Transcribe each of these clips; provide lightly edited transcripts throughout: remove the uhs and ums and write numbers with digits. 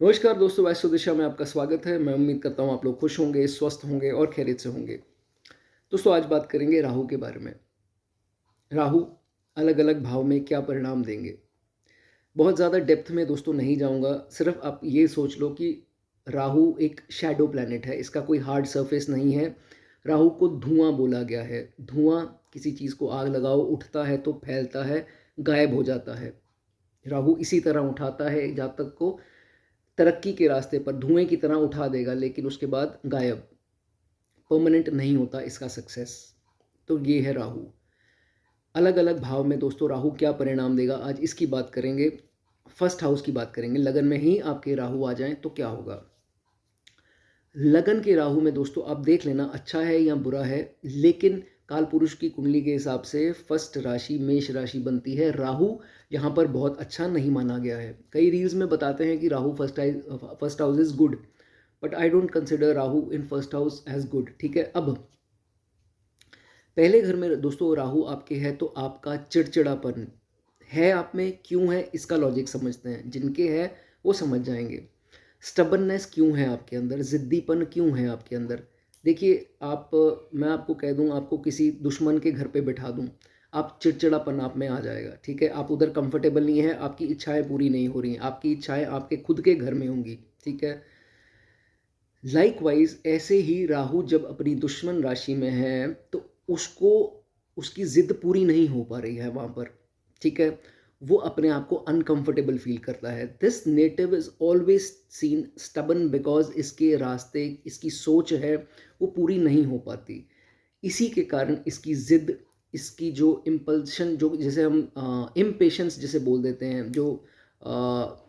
नमस्कार दोस्तों, वास्तु दिशा में आपका स्वागत है। मैं उम्मीद करता हूँ आप लोग खुश होंगे, स्वस्थ होंगे और खैरियत से होंगे। दोस्तों, आज बात करेंगे राहु के बारे में। राहु अलग अलग भाव में क्या परिणाम देंगे। बहुत ज़्यादा डेप्थ में दोस्तों नहीं जाऊँगा, सिर्फ आप ये सोच लो कि राहु एक शैडो प्लैनेट है, इसका कोई हार्ड सरफेस नहीं है। राहु को धुआं बोला गया है। धुआं, किसी चीज़ को आग लगाओ, उठता है तो फैलता है, गायब हो जाता है। राहु इसी तरह उठाता है, जब तक को तरक्की के रास्ते पर धुएं की तरह उठा देगा, लेकिन उसके बाद गायब, परमानेंट नहीं होता इसका सक्सेस। तो ये है राहु। अलग अलग भाव में दोस्तों राहु क्या परिणाम देगा, आज इसकी बात करेंगे। फर्स्ट हाउस की बात करेंगे। लगन में ही आपके राहु आ जाएं तो क्या होगा। लगन के राहु में दोस्तों आप देख लेना अच्छा है या बुरा है, लेकिन काल पुरुष की कुंडली के हिसाब से फर्स्ट राशि मेष राशि बनती है। राहु यहाँ पर बहुत अच्छा नहीं माना गया है। कई रील्स में बताते हैं कि Rahu first house is good, but I don't consider Rahu in first house as good. ठीक है, अब पहले घर में दोस्तों राहु आपके है तो आपका चिड़चिड़ापन है आप में, क्यों है इसका लॉजिक समझते हैं। जिनके है वो समझ जाएंगे। स्टबननेस क्यों है आपके अंदर, ज़िद्दीपन क्यों है आपके अंदर। देखिए आप, मैं आपको कह दूं, आपको किसी दुश्मन के घर पे बिठा दूं, आप चिड़चिड़ापन आप में आ जाएगा। ठीक है, आप उधर कंफर्टेबल नहीं है, आपकी इच्छाएं पूरी नहीं हो रही हैं, आपकी इच्छाएं आपके खुद के घर में होंगी। ठीक है, लाइकवाइज ऐसे ही राहु जब अपनी दुश्मन राशि में है तो उसको, उसकी जिद पूरी नहीं हो पा रही है वहाँ पर। ठीक है, वो अपने आप को अनकंफर्टेबल फील करता है। This native is always seen stubborn because इसके रास्ते, इसकी सोच है वो पूरी नहीं हो पाती। इसी के कारण इसकी जिद, इसकी जो इम्पल्शन, जो जैसे हम इम्पेशंस जिसे बोल देते हैं, जो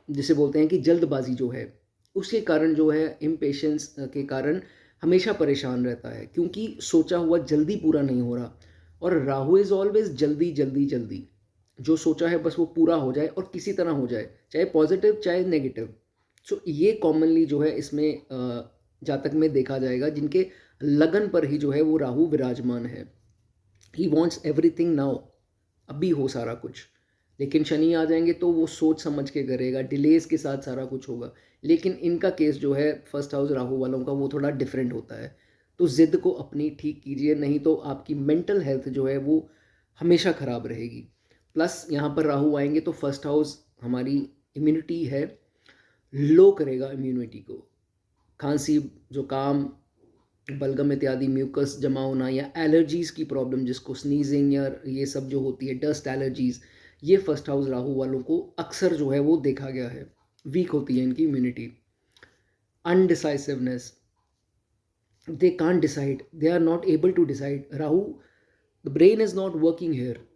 जिसे बोलते हैं कि जल्दबाजी जो है, उसके कारण जो है, इम्पेशंस के कारण हमेशा परेशान रहता है, क्योंकि सोचा हुआ जल्दी पूरा नहीं हो रहा। और राहु इज़ ऑलवेज जल्दी जल्दी जल्दी, जो सोचा है बस वो पूरा हो जाए और किसी तरह हो जाए, चाहे पॉजिटिव चाहे नेगेटिव। सो ये कॉमनली जो है इसमें जातक में देखा जाएगा, जिनके लगन पर ही जो है वो राहु विराजमान है। ही वॉन्ट्स एवरीथिंग नाउ, अभी हो सारा कुछ। लेकिन शनि आ जाएंगे तो वो सोच समझ के करेगा, डिलेज के साथ सारा कुछ होगा। लेकिन इनका केस जो है फर्स्ट हाउस राहु वालों का, वो थोड़ा डिफरेंट होता है। तो जिद को अपनी ठीक कीजिए, नहीं तो आपकी मेंटल हेल्थ जो है वो हमेशा ख़राब रहेगी। प्लस यहाँ पर राहु आएंगे तो फर्स्ट हाउस हमारी इम्यूनिटी है, लो करेगा इम्यूनिटी को। खांसी, जुकाम, बलगम इत्यादि, म्यूकस जमा होना, या एलर्जीज़ की प्रॉब्लम, जिसको स्नीजिंग या ये सब जो होती है, डस्ट एलर्जीज़, ये फर्स्ट हाउस राहु वालों को अक्सर जो है वो देखा गया है। वीक होती है इनकी immunity. Indecisiveness, they can't decide, they are not able to decide. Rahu, the brain is not working here.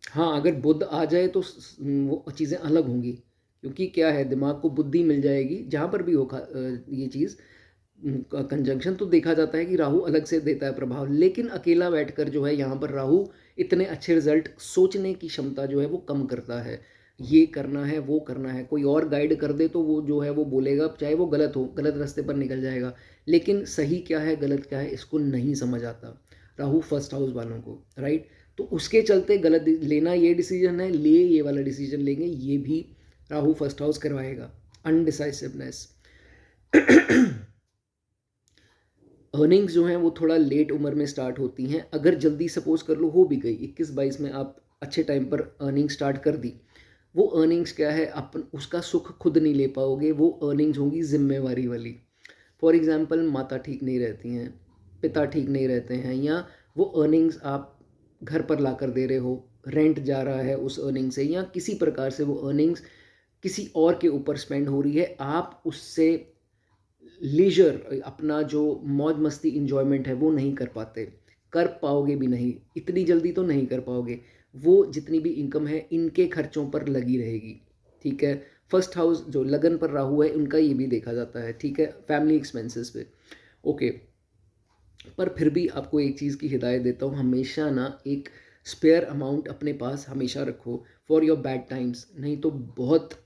हाँ, अगर बुध आ जाए तो वो चीज़ें अलग होंगी, क्योंकि क्या है, दिमाग को बुद्धि मिल जाएगी जहाँ पर भी हो ये चीज़ कंजंक्शन। तो देखा जाता है कि राहु अलग से देता है प्रभाव, लेकिन अकेला बैठकर जो है यहाँ पर राहु इतने अच्छे रिजल्ट, सोचने की क्षमता जो है वो कम करता है। ये करना है, वो करना है, कोई और गाइड कर दे तो वो जो है वो बोलेगा, चाहे वो गलत हो, गलत रास्ते पर निकल जाएगा। लेकिन सही क्या है गलत क्या है इसको नहीं समझ आता राहु फर्स्ट हाउस वालों को, राइट। तो उसके चलते गलत लेना, ये डिसीजन है, लिए ये वाला डिसीजन लेंगे, ये भी राहु फर्स्ट हाउस करवाएगा। अनडिसाइसिवनेस, अर्निंग्स जो हैं वो थोड़ा लेट उम्र में स्टार्ट होती हैं। अगर जल्दी सपोज कर लो हो भी गई 21-22 में, आप अच्छे टाइम पर अर्निंग स्टार्ट कर दी, वो अर्निंग्स क्या है, अपन उसका सुख खुद नहीं ले पाओगे। वो अर्निंग्स होंगी जिम्मेवारी वाली। फॉर एग्जांपल, माता ठीक नहीं रहती हैं, पिता ठीक नहीं रहते हैं, या वो अर्निंग्स आप घर पर ला कर दे रहे हो, रेंट जा रहा है उस अर्निंग से, या किसी प्रकार से वो अर्निंग्स किसी और के ऊपर स्पेंड हो रही है, आप उससे लीजर, अपना जो मौज मस्ती इंजॉयमेंट है वो नहीं कर पाते, कर पाओगे भी नहीं, इतनी जल्दी तो नहीं कर पाओगे। वो जितनी भी इनकम है इनके खर्चों पर लगी रहेगी। ठीक है, फर्स्ट हाउस जो लगन पर राहु है उनका ये भी देखा जाता है। ठीक है, फैमिली एक्सपेंसेस पे। ओके, पर फिर भी आपको एक चीज़ की हिदायत देता हूँ, हमेशा ना एक स्पेयर अमाउंट अपने पास हमेशा रखो फॉर योर बैड टाइम्स। नहीं तो बहुत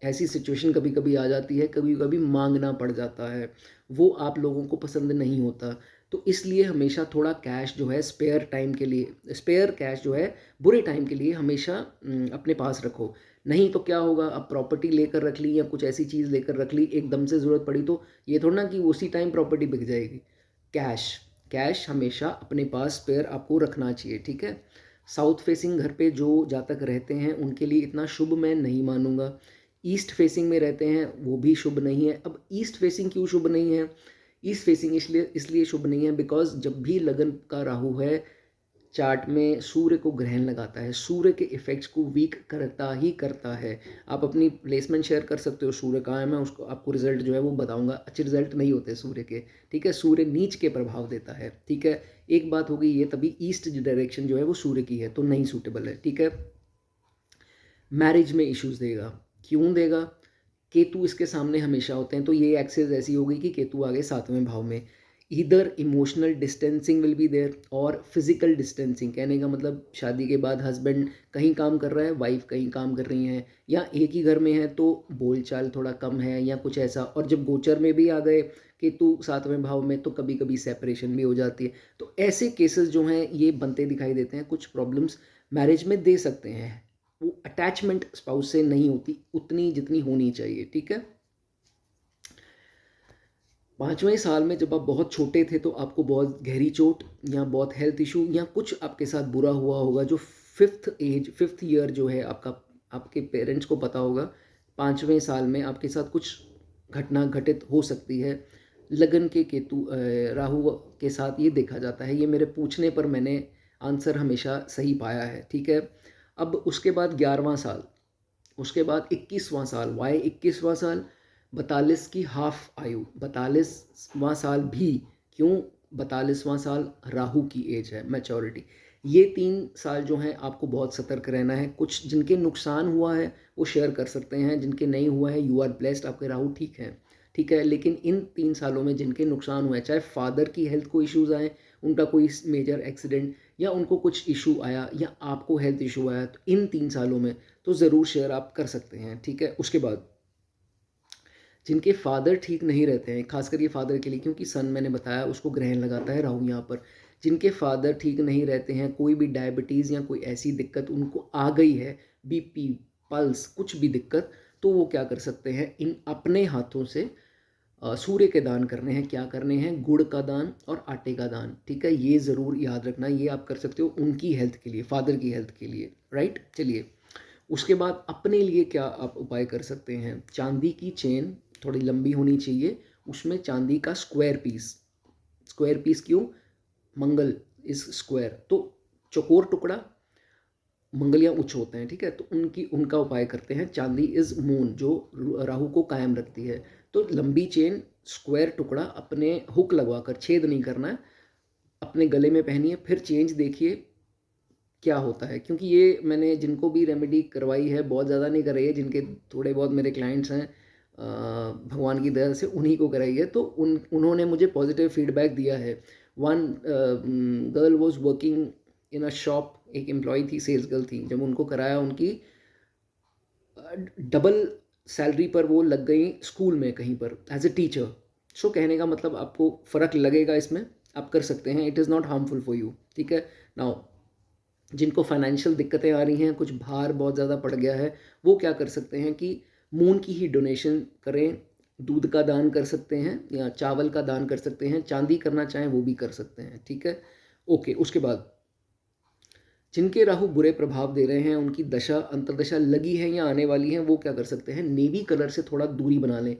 ऐसी सिचुएशन कभी कभी आ जाती है, कभी कभी मांगना पड़ जाता है, वो आप लोगों को पसंद नहीं होता। तो इसलिए हमेशा थोड़ा कैश जो है स्पेयर टाइम के लिए, स्पेयर कैश जो है बुरे टाइम के लिए हमेशा अपने पास रखो। नहीं तो क्या होगा, अब प्रॉपर्टी लेकर रख ली या कुछ ऐसी चीज़ लेकर रख ली, एकदम से ज़रूरत पड़ी तो ये थोड़ा ना कि उसी टाइम प्रॉपर्टी बिक जाएगी। कैश, कैश हमेशा अपने पास स्पेयर आपको रखना चाहिए, ठीक है। साउथ फेसिंग घर पे जो जातक रहते हैं उनके लिए इतना शुभ मैं नहीं मानूंगा। ईस्ट फेसिंग में रहते हैं वो भी शुभ नहीं है। अब ईस्ट फेसिंग क्यों शुभ नहीं है? ईस्ट फेसिंग इसलिए इसलिए शुभ नहीं है बिकॉज जब भी लगन का राहु है चार्ट में सूर्य को ग्रहण लगाता है, सूर्य के इफेक्ट्स को वीक करता ही करता है। आप अपनी प्लेसमेंट शेयर कर सकते हो, सूर्य कहाँ है, मैं उसको आपको रिजल्ट जो है वो बताऊंगा। अच्छे रिजल्ट नहीं होते सूर्य के, ठीक है। सूर्य नीच के प्रभाव देता है, ठीक है। एक बात होगी ये, तभी ईस्ट डायरेक्शन जो है वो सूर्य की है तो नहीं सूटेबल है, ठीक है। मैरिज में इश्यूज देगा, क्यों देगा? केतु इसके सामने हमेशा होते हैं तो ये एक्सेस ऐसी होगी कि केतु आगे 7वें भाव में। इधर emotional distancing will be there और फिजिकल डिस्टेंसिंग, कहने का मतलब शादी के बाद हस्बैंड कहीं काम कर रहा है, वाइफ कहीं काम कर रही हैं, या एक ही घर में है तो बोलचाल थोड़ा कम है या कुछ ऐसा। और जब गोचर में भी आ गए केतु 7वें भाव में तो कभी कभी सेपरेशन भी हो जाती है। तो ऐसे केसेस जो हैं ये बनते दिखाई देते हैं, कुछ प्रॉब्लम्स मैरिज में दे सकते हैं। वो अटैचमेंट स्पाउस से नहीं होती उतनी जितनी होनी चाहिए, ठीक है। 5वें साल में जब आप बहुत छोटे थे तो आपको बहुत गहरी चोट या बहुत हेल्थ इशू या कुछ आपके साथ बुरा हुआ होगा, जो फिफ्थ ईयर जो है आपका, आपके पेरेंट्स को पता होगा 5वें साल में आपके साथ कुछ घटना घटित हो सकती है। लगन के केतु राहु के साथ ये देखा जाता है, ये मेरे पूछने पर मैंने आंसर हमेशा सही पाया है, ठीक है। अब उसके बाद 11वां साल, उसके बाद 21वां साल। वाई 21वां साल? 42 की हाफ आयु, 42वां साल भी क्यों? 42वां साल राहु की एज है, मैच्योरिटी। ये 3 साल जो हैं आपको बहुत सतर्क रहना है। कुछ जिनके नुकसान हुआ है वो शेयर कर सकते हैं, जिनके नहीं हुआ है यू आर ब्लेस्ड, आपके राहु ठीक है, ठीक है। लेकिन इन 3 सालों में जिनके नुकसान हुए, चाहे फादर की हेल्थ को इश्यूज आए, उनका कोई मेजर एक्सीडेंट या उनको कुछ इशू आया या आपको हेल्थ इशू आया, तो इन 3 सालों में तो ज़रूर शेयर आप कर सकते हैं, ठीक है। उसके बाद जिनके फादर ठीक नहीं रहते हैं, खासकर ये फादर के लिए, क्योंकि सन मैंने बताया उसको ग्रहण लगाता है राहु यहाँ पर। जिनके फादर ठीक नहीं रहते हैं, कोई भी डायबिटीज़ या कोई ऐसी दिक्कत उनको आ गई है, बीपी, पल्स, कुछ भी दिक्कत, तो वो क्या कर सकते हैं, इन अपने हाथों से सूर्य के दान करने हैं। क्या करने हैं? गुड़ का दान और आटे का दान, ठीक है। ये ज़रूर याद रखना, ये आप कर सकते हो उनकी हेल्थ के लिए, फादर की हेल्थ के लिए, राइट। चलिए, उसके बाद अपने लिए क्या आप उपाय कर सकते हैं? चांदी की चेन थोड़ी लंबी होनी चाहिए, उसमें चांदी का स्क्वायर पीस। स्क्वायर पीस क्यों? मंगल इज स्क्वायर, तो चौकोर टुकड़ा, मंगलियाँ उच्च होते हैं, ठीक है। तो उनका उपाय करते हैं। चांदी इज मून, जो राहु को कायम रखती है। तो लंबी चेन, स्क्वायर टुकड़ा, अपने हुक लगवा कर, छेद नहीं करना है, अपने गले में पहनिए, फिर चेंज देखिए क्या होता है। क्योंकि ये मैंने जिनको भी रेमेडी करवाई है, बहुत ज़्यादा नहीं कराई है, जिनके थोड़े बहुत मेरे क्लाइंट्स हैं, भगवान की दया से उन्हीं को कराई है, तो उन्होंने मुझे पॉजिटिव फीडबैक दिया है। One girl was working in a shop, एक एम्प्लॉय थी, सेल्स गर्ल थी, जब उनको कराया उनकी डबल सैलरी पर वो लग गई स्कूल में कहीं पर एज ए टीचर। सो कहने का मतलब आपको फ़र्क लगेगा इसमें, आप कर सकते हैं, it is not harmful for you, ठीक है। नाउ जिनको फाइनेंशियल दिक्कतें आ रही हैं, कुछ भार बहुत ज़्यादा पड़ गया है, वो क्या कर सकते हैं कि मून की ही डोनेशन करें। दूध का दान कर सकते हैं या चावल का दान कर सकते हैं, चांदी करना चाहें वो भी कर सकते हैं, ठीक है। ओके, उसके बाद जिनके राहु बुरे प्रभाव दे रहे हैं, उनकी दशा अंतर्दशा लगी है या आने वाली है, वो क्या कर सकते हैं? नेवी कलर से थोड़ा दूरी बना लें।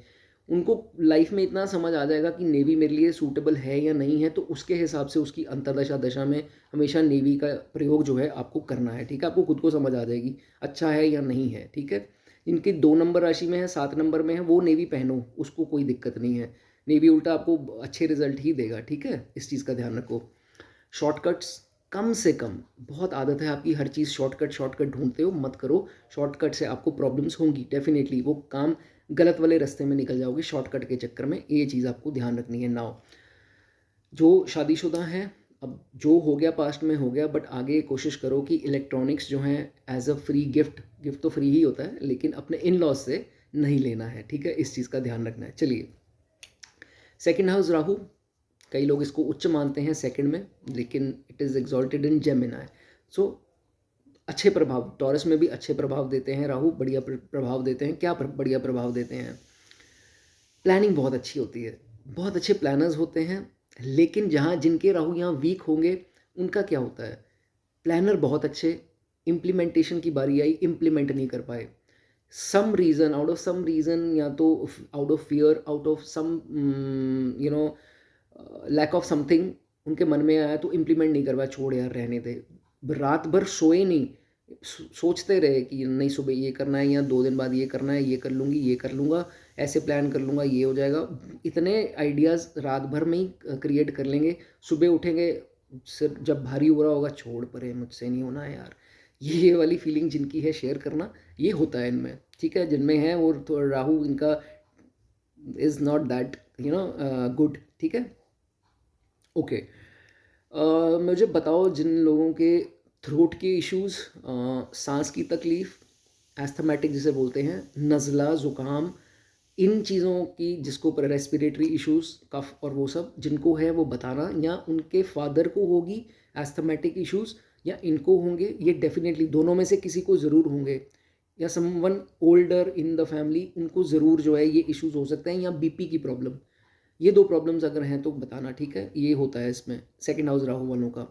उनको लाइफ में इतना समझ आ जाएगा कि नेवी मेरे लिए सूटेबल है या नहीं है, तो उसके हिसाब से उसकी अंतर्दशा दशा में हमेशा नेवी का प्रयोग जो है आपको करना है, ठीक है। आपको खुद को समझ आ जाएगी अच्छा है या नहीं है, ठीक है। इनकी 2 नंबर राशि में है, 7 नंबर में है, वो नेवी पहनो, उसको कोई दिक्कत नहीं है। नेवी उल्टा आपको अच्छे रिजल्ट ही देगा, ठीक है। इस चीज़ का ध्यान रखो। शॉर्टकट्स कम से कम, बहुत आदत है आपकी हर चीज़ शॉर्टकट शॉर्टकट ढूंढते हो, मत करो। शॉर्टकट से आपको प्रॉब्लम्स होंगी डेफिनेटली, वो काम गलत वाले रास्ते में निकल जाओगे शॉर्टकट के चक्कर में, ये चीज़ आपको ध्यान रखनी है। नाउ जो शादीशुदा हैं, अब जो हो गया पास्ट में हो गया, बट आगे कोशिश करो कि इलेक्ट्रॉनिक्स जो हैं as a free gift, gift तो फ्री ही होता है, लेकिन अपने इन लॉज से नहीं लेना है, ठीक है। इस चीज़ का ध्यान रखना है। चलिए, सेकंड हाउस राहु, कई लोग इसको उच्च मानते हैं सेकंड में, लेकिन it is exalted in Gemini. So अच्छे प्रभाव, टॉरस में भी अच्छे प्रभाव देते हैं राहु, बढ़िया प्रभाव देते हैं। क्या बढ़िया प्रभाव देते हैं? प्लानिंग बहुत अच्छी होती है, बहुत अच्छे प्लानर्स होते हैं। लेकिन जहाँ जिनके राहु यहाँ वीक होंगे, उनका क्या होता है? प्लानर बहुत अच्छे, इम्प्लीमेंटेशन की बारी आई, इम्प्लीमेंट नहीं कर पाए। Some reason, out of some reason, या तो out of fear, out of some you know lack of something, उनके मन में आया तो इम्प्लीमेंट नहीं कर पाया, छोड़ यार रहने दे। रात भर सोए नहीं, सोचते रहे कि नहीं सुबह ये करना है, या 2 दिन बाद ये करना है, ये कर लूँगी, ये कर लूँगा, ऐसे प्लान कर लूँगा, ये हो जाएगा। इतने आइडियाज़ रात भर में ही क्रिएट कर लेंगे, सुबह उठेंगे, सिर जब भारी हो रहा होगा, छोड़ परे, मुझसे नहीं होना है यार। ये वाली फीलिंग जिनकी है, शेयर करना, ये होता है इनमें, ठीक है? जिनमें है वो तो राहु इनका इज़ नॉट दैट गुड, ठीक है? ओके। मुझे बताओ, जिन लोगों के थ्रोट के इश्यूज़, सांस की तकलीफ़, एस्थमेटिक जिसे बोलते हैं, नज़ला, ज़ुकाम, इन चीज़ों की, जिसको ऊपर रेस्पिरेटरी इश्यूज़, कफ और वो सब, जिनको है वो बताना, या उनके फादर को होगी एस्थमेटिक इश्यूज़, या इनको होंगे, ये डेफिनेटली दोनों में से किसी को ज़रूर होंगे, या someone older in the family, उनको ज़रूर जो है ये इश्यूज़ हो सकते हैं, या बीपी की प्रॉब्लम। ये 2 प्रॉब्लम्स अगर हैं तो बताना, ठीक है? ये होता है इसमें सेकंड हाउस राहु वालों का।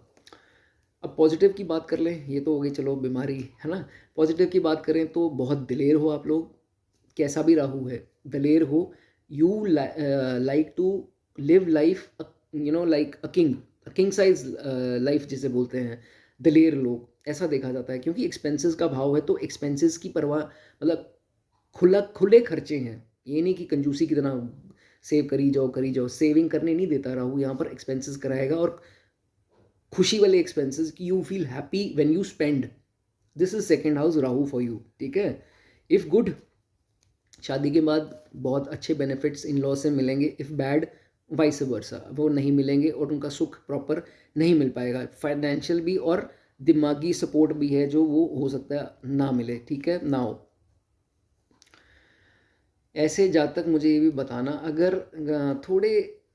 अब पॉजिटिव की बात कर लें, ये तो हो गई चलो बीमारी, है ना? पॉजिटिव की बात करें तो बहुत दिलेर हो आप लोग, कैसा भी राहु है, दिलेर हो, you like to live life, like a king size life जिसे बोलते हैं, दिलेर लोग, ऐसा देखा जाता है। क्योंकि एक्सपेंसेस का भाव है, तो एक्सपेंसेस की परवाह, मतलब खुला खुले खर्चे हैं, ये नहीं कि कंजूसी की तरह सेव करी जाओ, सेविंग करने नहीं देता राहु, यहाँ पर एक्सपेंसेस कराएगा, और खुशी वाले एक्सपेंसेस कि you feel happy when you spend. This is second house Rahu for you, ठीक है? इफ़ गुड, शादी के बाद बहुत अच्छे बेनिफिट्स इन लॉ से मिलेंगे। इफ़ बैड, वाइस वर्सा, वो नहीं मिलेंगे, और उनका सुख प्रॉपर नहीं मिल पाएगा। फाइनेंशियल भी और दिमागी सपोर्ट भी है जो वो हो सकता है ना मिले, ठीक है? ना हो ऐसे जातक, मुझे ये भी बताना, अगर थोड़े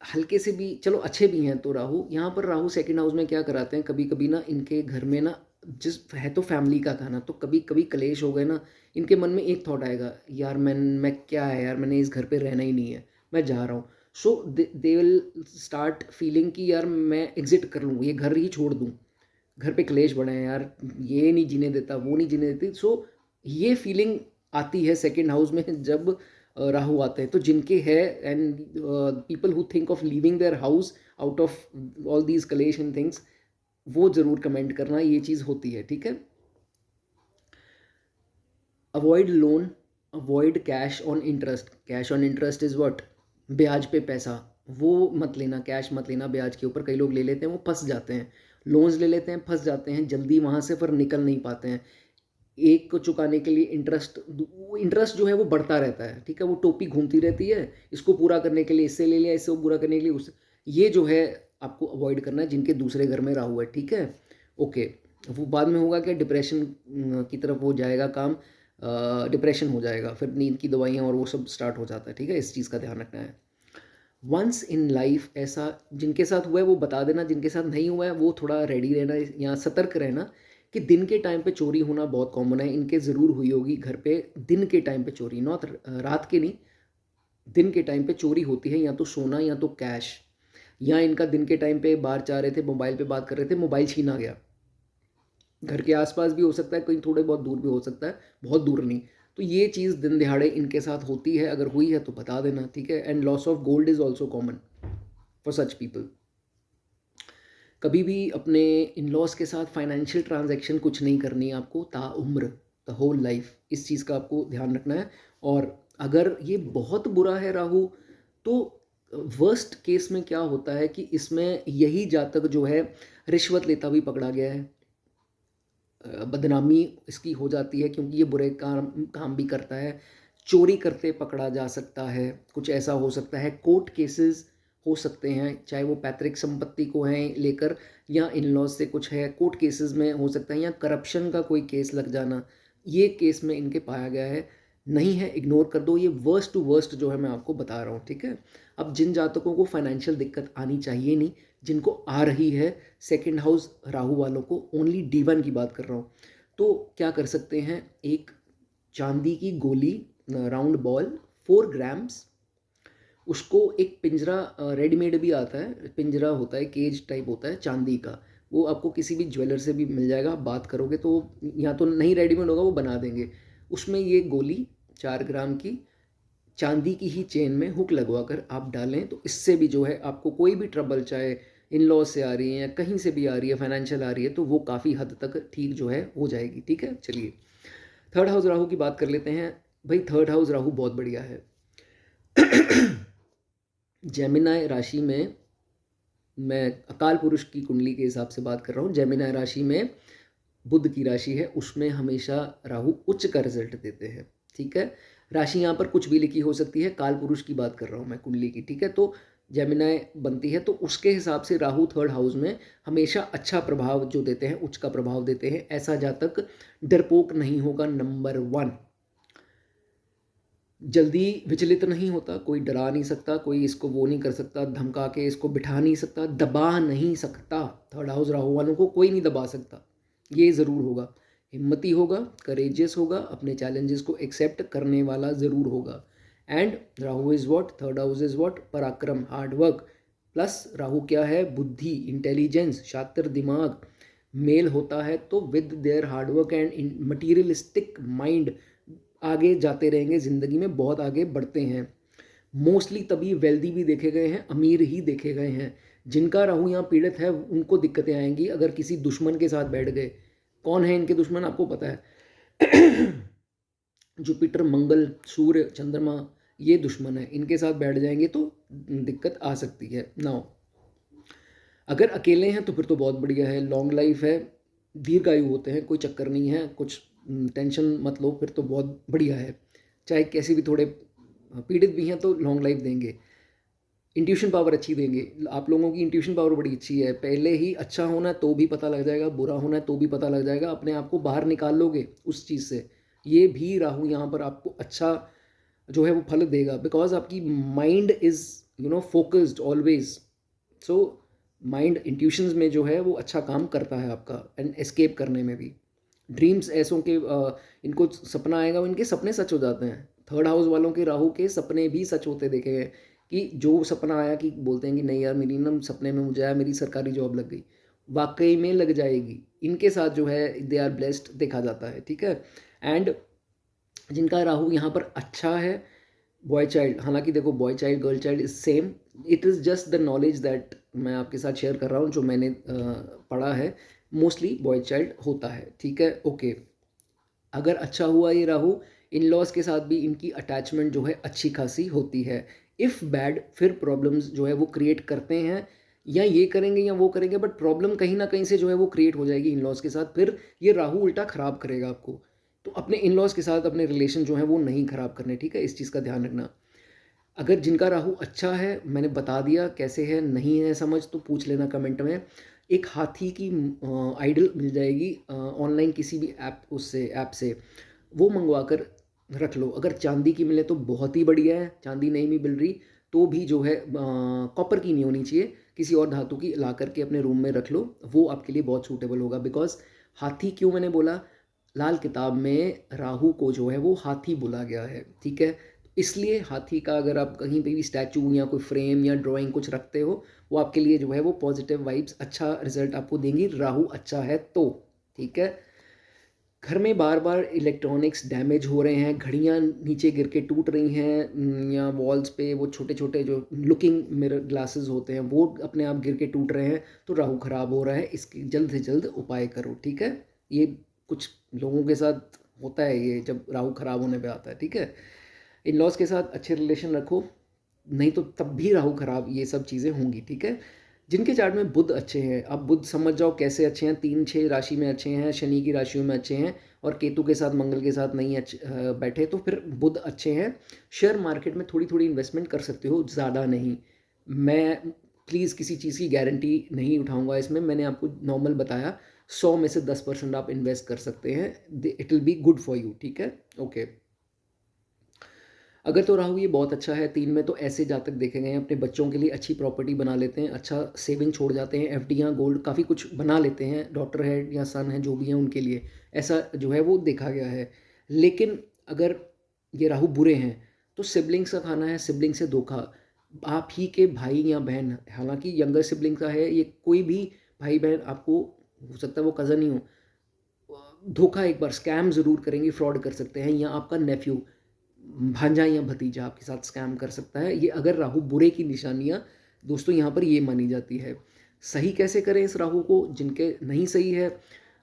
हल्के से भी, चलो अच्छे भी हैं, तो राहु यहाँ पर, राहु सेकंड हाउस में क्या कराते हैं, कभी कभी ना इनके घर में ना, जिस है तो फैमिली का खाना, तो कभी कभी कलेश हो गए ना, इनके मन में एक थॉट आएगा, यार मैं क्या है यार, मैंने इस घर पे रहना ही नहीं है, मैं जा रहा हूँ। सो दे विल स्टार्ट फीलिंग कि यार मैं एग्जिट कर लूँ, ये घर ही छोड़ दूँ, घर पे क्लेश बढ़े हैं यार, ये नहीं जीने देता, वो नहीं जीने देती। सो ये फीलिंग आती है सेकंड हाउस में जब राहु आते हैं, तो जिनके है, and people who think of leaving their house out of all these कलेश एंड थिंग्स, वो ज़रूर कमेंट करना, ये चीज़ होती है, ठीक है? Avoid loan, avoid cash on interest. Cash on interest is what? ब्याज पे पैसा, वो मत लेना, कैश मत लेना ब्याज के ऊपर। कई लोग ले लेते हैं, वो फंस जाते हैं, लोन्स ले लेते हैं, फंस जाते हैं जल्दी वहाँ से, पर निकल नहीं पाते हैं। एक को चुकाने के लिए इंटरेस्ट जो है वो बढ़ता रहता है, ठीक है? वो टोपी घूमती रहती है, इसको पूरा करने के लिए इससे ले लिया, इससे पूरा करने के लिए उससे, ये जो है आपको अवॉइड करना है, जिनके दूसरे घर में राहु है, ठीक है? ओके। वो बाद में होगा क्या, डिप्रेशन की तरफ वो जाएगा काम, डिप्रेशन हो जाएगा, फिर नींद की दवाइयाँ और वो सब स्टार्ट हो जाता है, ठीक है? इस चीज़ का ध्यान रखना है। वंस इन लाइफ ऐसा जिनके साथ हुआ है वो बता देना, जिनके साथ नहीं हुआ है वो थोड़ा रेडी रहना या सतर्क रहना, कि दिन के टाइम पे चोरी होना बहुत कॉमन है, इनके ज़रूर हुई होगी घर पे दिन के टाइम पे चोरी, नॉट रात के नहीं, दिन के टाइम पे चोरी होती है, या तो सोना या तो कैश, या इनका दिन के टाइम पे बाहर जा रहे थे, मोबाइल पे बात कर रहे थे, मोबाइल छीना गया। घर के आसपास भी हो सकता है, कहीं थोड़े बहुत दूर भी हो सकता है, बहुत दूर नहीं। तो ये चीज़ दिन दिहाड़े इनके साथ होती है, अगर हुई है तो बता देना, ठीक है? And loss of gold is also common for such people. कभी भी अपने इन लॉज के साथ फाइनेंशियल ट्रांजैक्शन कुछ नहीं करनी है आपको, ताउम्र, द होल लाइफ, इस चीज़ का आपको ध्यान रखना है। और अगर ये बहुत बुरा है राहु, तो वर्स्ट केस में क्या होता है कि इसमें यही जातक जो है रिश्वत लेता भी पकड़ा गया है, बदनामी इसकी हो जाती है, क्योंकि ये बुरे काम काम भी करता है, चोरी करते पकड़ा जा सकता है, कुछ ऐसा हो सकता है, कोर्ट केसेस हो सकते हैं, चाहे वो पैतृक संपत्ति को हैं लेकर, या इन लॉज से कुछ है, कोर्ट केसेस में हो सकता है, या करप्शन का कोई केस लग जाना, ये केस में इनके पाया गया है। नहीं है, इग्नोर कर दो, ये वर्स्ट टू वर्स्ट जो है मैं आपको बता रहा हूँ, ठीक है? अब जिन जातकों को फाइनेंशियल दिक्कत आनी चाहिए नहीं, जिनको आ रही है, सेकंड हाउस राहु वालों को, ओनली D1 की बात कर रहा हूँ, तो क्या कर सकते हैं, एक चांदी की गोली, राउंड बॉल 4 ग्राम्स, उसको एक पिंजरा, रेडीमेड भी आता है, पिंजरा होता है, केज टाइप होता है चांदी का, वो आपको किसी भी ज्वेलर से भी मिल जाएगा, आप बात करोगे तो या तो नहीं रेडीमेड होगा वो बना देंगे। उसमें ये गोली 4 ग्राम की चांदी की ही चेन में हुक लगवा कर आप डालें, तो इससे भी जो है आपको कोई भी ट्रबल, चाहे इन लॉ से आ रही है या कहीं से भी आ रही है, फाइनेंशियल आ रही है, तो वो काफ़ी हद तक ठीक जो है हो जाएगी। ठीक है, चलिए थर्ड हाउस राहु की बात कर लेते हैं। भाई थर्ड हाउस राहु बहुत बढ़िया है। जेमिनाई राशि में, मैं अकाल पुरुष की कुंडली के हिसाब से बात कर रहा हूँ, जेमिनाई राशि में बुध की राशि है, उसमें हमेशा राहु उच्च का रिजल्ट देते हैं। ठीक है, राशि यहाँ पर कुछ भी लिखी हो सकती है, काल पुरुष की बात कर रहा हूँ मैं कुंडली की। ठीक है, तो जेमिनाई बनती है तो उसके हिसाब से राहु थर्ड हाउस में हमेशा अच्छा प्रभाव जो देते हैं, उच्च का प्रभाव देते हैं। ऐसा जातक डरपोक नहीं होगा, नंबर 1, जल्दी विचलित नहीं होता, कोई डरा नहीं सकता, कोई इसको वो नहीं कर सकता, धमका के इसको बिठा नहीं सकता, दबा नहीं सकता। थर्ड हाउस राहु वालों को कोई नहीं दबा सकता, ये ज़रूर होगा। हिम्मती होगा, करेजियस होगा, अपने चैलेंजेस को एक्सेप्ट करने वाला ज़रूर होगा। And Rahu is what, third house is what, पराक्रम, हार्ड वर्क, प्लस राहु क्या है, बुद्धि, इंटेलिजेंस, शातिर दिमाग, मेल होता है तो with their hard work and materialistic mind आगे जाते रहेंगे, ज़िंदगी में बहुत आगे बढ़ते हैं। मोस्टली तभी वेल्दी भी देखे गए हैं, अमीर ही देखे गए हैं। जिनका राहु यहाँ पीड़ित है उनको दिक्कतें आएंगी अगर किसी दुश्मन के साथ बैठ गए। कौन है इनके दुश्मन आपको पता है? जुपिटर, मंगल, सूर्य, चंद्रमा, ये दुश्मन है, इनके साथ बैठ जाएंगे तो दिक्कत आ सकती है। नाउ अगर अकेले हैं तो फिर तो बहुत बढ़िया है, लॉन्ग लाइफ है, दीर्घायु होते हैं, कोई चक्कर नहीं है, कुछ टेंशन मत लो, फिर तो बहुत बढ़िया है। चाहे कैसे भी थोड़े पीड़ित भी हैं तो लॉन्ग लाइफ देंगे। इंट्यूशन पावर अच्छी देंगे, आप लोगों की इंट्यूशन पावर बड़ी अच्छी है। पहले ही अच्छा होना है तो भी पता लग जाएगा, बुरा होना है तो भी पता लग जाएगा, अपने आप को बाहर निकाल लोगे उस चीज़ से। ये भी राहु यहाँ पर आपको अच्छा जो है वो फल देगा, बिकॉज आपकी mind is focused always. So mind intuitions में जो है वो अच्छा काम करता है आपका, एंड एस्केप करने में भी। ड्रीम्स ऐसों के इनको सपना आएगा, इनके सपने सच हो जाते हैं। थर्ड हाउस वालों के राहु के सपने भी सच होते देखे गए, कि जो सपना आया कि बोलते हैं कि नहीं यार मेरी ना सपने में मुझे आया मेरी सरकारी जॉब लग गई, वाकई में लग जाएगी। इनके साथ जो है दे आर ब्लेस्ड देखा जाता है। ठीक है, एंड जिनका राहु यहाँ पर अच्छा है, बॉय चाइल्ड, हालांकि देखो boy child girl child is same, it is just the knowledge that मैं आपके साथ शेयर कर रहा हूँ, जो मैंने पढ़ा है। मोस्टली बॉय चाइल्ड होता है। ठीक है, ओके। अगर अच्छा हुआ ये राहु, इन लॉज के साथ भी इनकी अटैचमेंट जो है अच्छी खासी होती है। इफ़ बैड, फिर प्रॉब्लम्स जो है वो क्रिएट करते हैं, या ये करेंगे या वो करेंगे, बट प्रॉब्लम कहीं ना कहीं से जो है वो क्रिएट हो जाएगी इन लॉज के साथ। फिर ये राहु उल्टा ख़राब करेगा आपको, तो अपने इन लॉज के साथ अपने रिलेशन जो है वो नहीं ख़राब करने। ठीक है, इस चीज़ का ध्यान रखना। अगर जिनका राहु अच्छा है, मैंने बता दिया कैसे है, नहीं है समझ तो पूछ लेना कमेंट में। एक हाथी की आइडल मिल जाएगी ऑनलाइन किसी भी ऐप से, वो मंगवा कर रख लो। अगर चांदी की मिले तो बहुत ही बढ़िया है, चांदी नहीं भी मिल रही तो भी जो है कॉपर की नहीं होनी चाहिए, किसी और धातु की ला करके अपने रूम में रख लो, वो आपके लिए बहुत सूटेबल होगा। बिकॉज हाथी क्यों मैंने बोला, लाल किताब में राहु को जो है वो हाथी बोला गया है। ठीक है, इसलिए हाथी का अगर आप कहीं पे भी स्टैचू या कोई फ्रेम या ड्राइंग कुछ रखते हो, वो आपके लिए जो है वो पॉजिटिव वाइब्स, अच्छा रिजल्ट आपको देंगी, राहु अच्छा है तो। ठीक है, घर में बार बार इलेक्ट्रॉनिक्स डैमेज हो रहे हैं, घड़ियाँ नीचे गिर के टूट रही हैं, या वॉल्स पे वो छोटे छोटे जो लुकिंग मिरर ग्लासेस होते हैं वो अपने आप गिर के टूट रहे हैं, तो राहु खराब हो रहा है, इसकी जल्द से जल्द उपाय करो। ठीक है, ये कुछ लोगों के साथ होता है ये, जब राहु खराब होने पे आता है। ठीक है, इन लॉज के साथ अच्छे रिलेशन रखो, नहीं तो तब भी राहु खराब ये सब चीज़ें होंगी। ठीक है, जिनके चार्ट में बुध अच्छे हैं, आप बुध समझ जाओ कैसे अच्छे हैं, 3-6 राशि में अच्छे हैं, शनि की राशियों में अच्छे हैं, और केतु के साथ मंगल के साथ नहीं बैठे, तो फिर बुध अच्छे हैं। शेयर मार्केट में थोड़ी थोड़ी इन्वेस्टमेंट कर सकते हो, ज़्यादा नहीं। मैं प्लीज़ किसी चीज़ की गारंटी नहीं उठाऊंगा इसमें, मैंने आपको नॉर्मल बताया, 100 में से 10% आप इन्वेस्ट कर सकते हैं, it will be good for you. ठीक है, ओके। अगर तो राहु ये बहुत अच्छा है 3 में, तो ऐसे जातक देखे गए हैं अपने बच्चों के लिए अच्छी प्रॉपर्टी बना लेते हैं, अच्छा सेविंग छोड़ जाते हैं, एफडियाँ, गोल्ड काफ़ी कुछ बना लेते हैं, डॉटर है या सन है जो भी हैं उनके लिए, ऐसा जो है वो देखा गया है। लेकिन अगर ये राहु बुरे हैं तो सिबलिंग्स का खाना है, सिबलिंग से धोखा, आप ही के भाई या बहन, हालाँकि यंगर सिबलिंग का है, ये कोई भी भाई-बहन आपको हो सकता है वो कज़न ही हो, धोखा एक बार स्कैम ज़रूर करेंगे, फ्रॉड कर सकते हैं, या आपका नेफ्यू, भांजा या भतीजा आपके साथ स्कैम कर सकता है। ये अगर राहु बुरे की निशानियाँ दोस्तों यहाँ पर ये मानी जाती है। सही कैसे करें इस राहु को? जिनके नहीं सही है,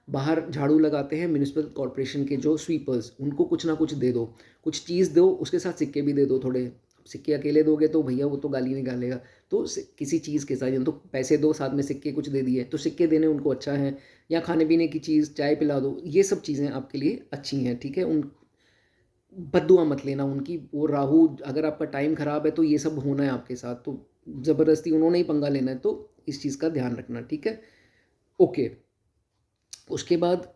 बाहर झाड़ू लगाते हैं म्युनिसिपल कॉर्पोरेशन के जो स्वीपर्स, उनको कुछ ना कुछ दे दो, कुछ चीज़ दो, उसके साथ सिक्के भी दे दो थोड़े। सिक्के अकेले दोगे तो भैया वो तो गाली निकालेगा, तो किसी चीज़ के साथ, या तो पैसे दो साथ में सिक्के कुछ दे दिए, तो सिक्के देने उनको अच्छा है, या खाने पीने की चीज़, चाय पिला दो, ये सब चीज़ें आपके लिए अच्छी हैं, ठीक है। उन बद्दुआ मत लेना उनकी, वो राहु अगर आपका टाइम ख़राब है तो ये सब होना है आपके साथ, तो ज़बरदस्ती उन्होंने ही पंगा लेना है, तो इस चीज़ का ध्यान रखना, ठीक है। ओके, उसके बाद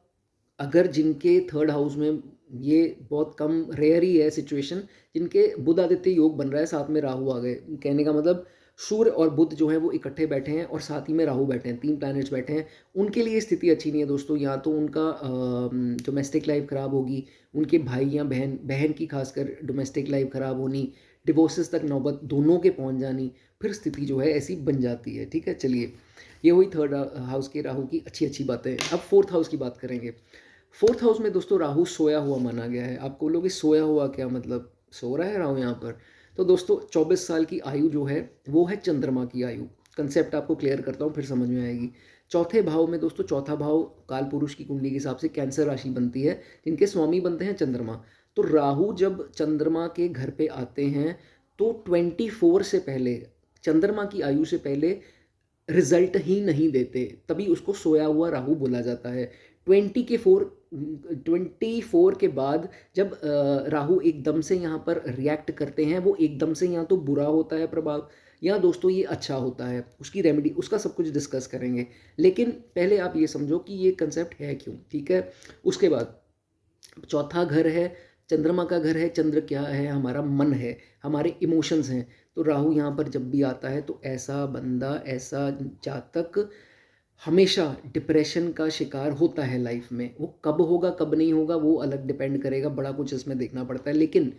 अगर जिनके थर्ड हाउस में, ये बहुत कम रेयर ही है सिचुएशन, जिनके बुध आदित्य योग बन रहा है साथ में राहु आ गए, कहने का मतलब सूर्य और बुध जो है वो इकट्ठे बैठे हैं और साथ ही में राहु बैठे हैं, 3 प्लैनेट्स बैठे हैं, उनके लिए स्थिति अच्छी नहीं है दोस्तों। या तो उनका डोमेस्टिक लाइफ ख़राब होगी, उनके भाई या बहन बहन की खासकर डोमेस्टिक लाइफ ख़राब होनी, डिवोर्सेस तक नौबत दोनों के पहुंच जानी, फिर स्थिति जो है ऐसी बन जाती है, ठीक है। चलिए, ये हुई थर्ड हाउस के राहु की अच्छी अच्छी बातें। अब फोर्थ हाउस की बात करेंगे। फोर्थ हाउस में दोस्तों राहु सोया हुआ माना गया है। आपको लोग सोया हुआ क्या मतलब, सो रहा है राहु यहाँ पर? तो दोस्तों 24 साल की आयु जो है वो है चंद्रमा की आयु। कंसेप्ट आपको क्लियर करता हूँ फिर समझ में आएगी। चौथे भाव में दोस्तों, चौथा भाव काल पुरुष की कुंडली के हिसाब से कैंसर राशि बनती है, जिनके स्वामी बनते हैं चंद्रमा। तो राहु जब चंद्रमा के घर पे आते हैं तो 24 से पहले, चंद्रमा की आयु से पहले रिजल्ट ही नहीं देते, तभी उसको सोया हुआ राहु बोला जाता है। 24 के बाद जब राहु एकदम से यहाँ पर रिएक्ट करते हैं, वो एकदम से या तो बुरा होता है प्रभाव, या दोस्तों ये अच्छा होता है, उसकी रेमेडी, उसका सब कुछ डिस्कस करेंगे। लेकिन पहले आप ये समझो कि ये कंसेप्ट है क्यों, ठीक है। उसके बाद चौथा घर है, चंद्रमा का घर है। चंद्र क्या है? हमारा मन है, हमारे इमोशंस हैं। तो राहु यहाँ पर जब भी आता है तो ऐसा बंदा, ऐसा जातक हमेशा डिप्रेशन का शिकार होता है लाइफ में। वो कब होगा कब नहीं होगा वो अलग डिपेंड करेगा, बड़ा कुछ इसमें देखना पड़ता है, लेकिन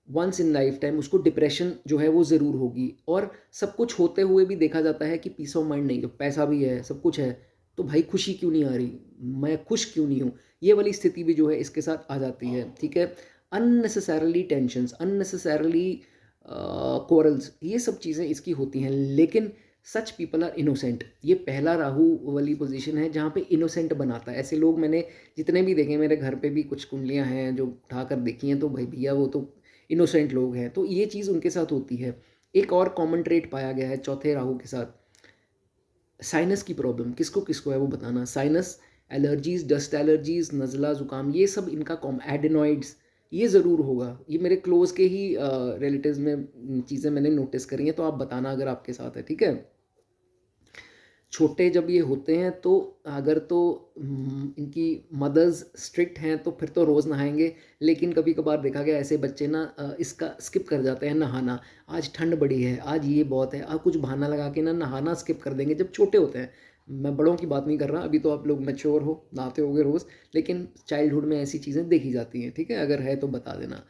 वंस इन लाइफ टाइम उसको डिप्रेशन जो है वो ज़रूर होगी। और सब कुछ होते हुए भी देखा जाता है कि पीस ऑफ माइंड नहीं, जो पैसा भी है, सब कुछ है, तो भाई खुशी क्यों नहीं आ रही, मैं खुश क्यों नहीं हूँ, ये वाली स्थिति भी जो है इसके साथ आ जाती है, ठीक है। अननेसेसरली टेंशन्स, अननेसेसरली क्वारल्स, ये सब चीज़ें इसकी होती हैं। लेकिन सच पीपल आर इनोसेंट, ये पहला राहु वाली पोजीशन है जहाँ पे इनोसेंट बनाता है। ऐसे लोग मैंने जितने भी देखे, मेरे घर पे भी कुछ कुंडलियाँ हैं जो उठाकर देखी हैं, तो भाई भैया वो तो इनोसेंट लोग हैं, तो ये चीज़ उनके साथ होती है। एक और कॉमन ट्रेट पाया गया है चौथे राहु के साथ, साइनस की प्रॉब्लम। किसको किसको है वो बताना। साइनस एलर्जीज, डस्ट एलर्जीज, नज़ला, ज़ुकाम, ये सब इनका एडेनॉइड्स, ये ज़रूर होगा। ये मेरे क्लोज के ही रिलेटिव्स में चीज़ें मैंने नोटिस करी हैं, तो आप बताना अगर आपके साथ है, ठीक है। छोटे जब ये होते हैं तो अगर तो इनकी मदर्स स्ट्रिक्ट हैं तो फिर तो रोज़ नहाएंगे, लेकिन कभी कभार देखा गया ऐसे बच्चे ना इसका स्किप कर जाते हैं नहाना। आज ठंड बड़ी है, आज ये बहुत है, आप कुछ बहाना लगा के ना नहाना स्किप कर देंगे जब छोटे होते हैं। मैं बड़ों की बात नहीं कर रहा, अभी तो आप लोग मैच्योर हो, नहाते होगे रोज़, लेकिन चाइल्डहुड में ऐसी चीज़ें देखी जाती हैं, ठीक है। अगर है तो बता देना।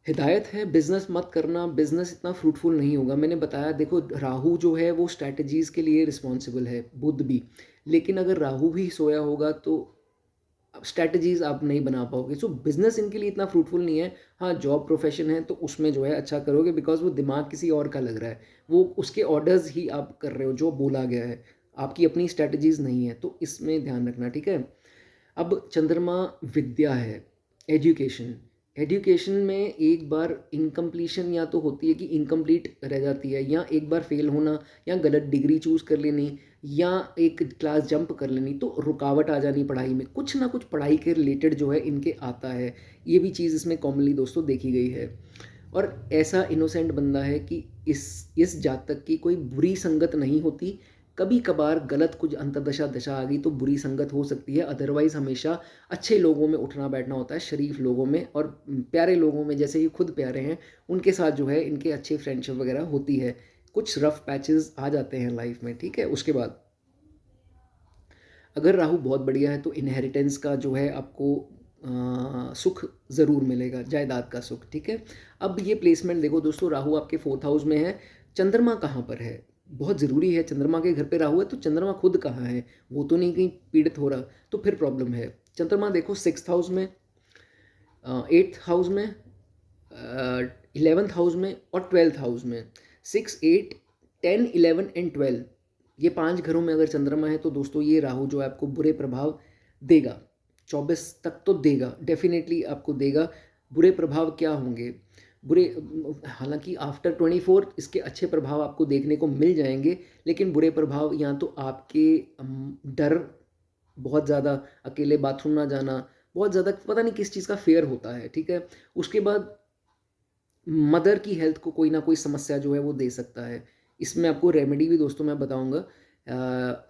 हिदायत है बिज़नेस मत करना, बिज़नेस इतना फ्रूटफुल नहीं होगा। मैंने बताया देखो, राहु जो है वो स्ट्रैटेजीज़ के लिए रिस्पॉन्सिबल है, बुध भी। लेकिन अगर राहु भी सोया होगा तो स्ट्रैटेजीज़ आप नहीं बना पाओगे। सो बिज़नेस इनके लिए इतना फ्रूटफुल नहीं है। हाँ, जॉब प्रोफेशन है तो उसमें जो है अच्छा करोगे, बिकॉज़ वो दिमाग किसी और का लग रहा है, वो उसके ऑर्डर्स ही आप कर रहे हो जो बोला गया है, आपकी अपनी स्ट्रैटेजीज़ नहीं है, तो इसमें ध्यान रखना, ठीक है। अब चंद्रमा विद्या है, एजुकेशन। एजुकेशन में एक बार इनकम्प्लीशन या तो होती है कि इनकम्प्लीट रह जाती है, या एक बार फेल होना, या गलत डिग्री चूज़ कर लेनी, या एक क्लास जंप कर लेनी, तो रुकावट आ जानी पढ़ाई में। कुछ ना कुछ पढ़ाई के रिलेटेड जो है इनके आता है, ये भी चीज़ इसमें कॉमनली दोस्तों देखी गई है। और ऐसा इनोसेंट बंदा है कि इस जातक की कोई बुरी संगत नहीं होती, कभी-कभार गलत कुछ अंतर्दशा दशा आ गई तो बुरी संगत हो सकती है, अदरवाइज़ हमेशा अच्छे लोगों में उठना-बैठना होता है, शरीफ लोगों में और प्यारे लोगों में, जैसे ये खुद प्यारे हैं, उनके साथ जो है इनके अच्छे फ्रेंडशिप वगैरह होती है। कुछ रफ़ पैचेज़ आ जाते हैं लाइफ़ में, ठीक है? उसके बाद अगर राहु बहुत बढ़िया है तो इनहेरिटेंस का जो है आपको सुख ज़रूर मिलेगा, जायदाद का सुख, ठीक है? अब ये प्लेसमेंट देखो दोस्तों, राहु आपके 4th हाउस में है, चंद्रमा कहाँ पर है? बहुत ज़रूरी है, चंद्रमा के घर पे राहु है तो चंद्रमा खुद कहाँ है? वो तो नहीं कहीं पीड़ित हो रहा, तो फिर प्रॉब्लम है। चंद्रमा देखो 6th हाउस में, 8th हाउस में, 11th हाउस में और 12th हाउस में। 6, 8, 10, 11 एंड 12, ये 5 घरों में अगर चंद्रमा है तो दोस्तों ये राहु जो है आपको बुरे प्रभाव देगा। 24 तक तो देगा, डेफ़िनेटली आपको देगा। बुरे प्रभाव क्या होंगे? बुरे, हालाँकि आफ्टर 24 इसके अच्छे प्रभाव आपको देखने को मिल जाएँगे, लेकिन बुरे प्रभाव या तो आपके डर, बहुत ज़्यादा अकेले बाथरूम ना जाना, बहुत ज़्यादा पता नहीं किस चीज़ का फ़ियर होता है, ठीक है? उसके बाद मदर की हेल्थ को कोई ना कोई समस्या जो है वो दे सकता है। इसमें आपको रेमेडी भी दोस्तों मैं बताऊँगा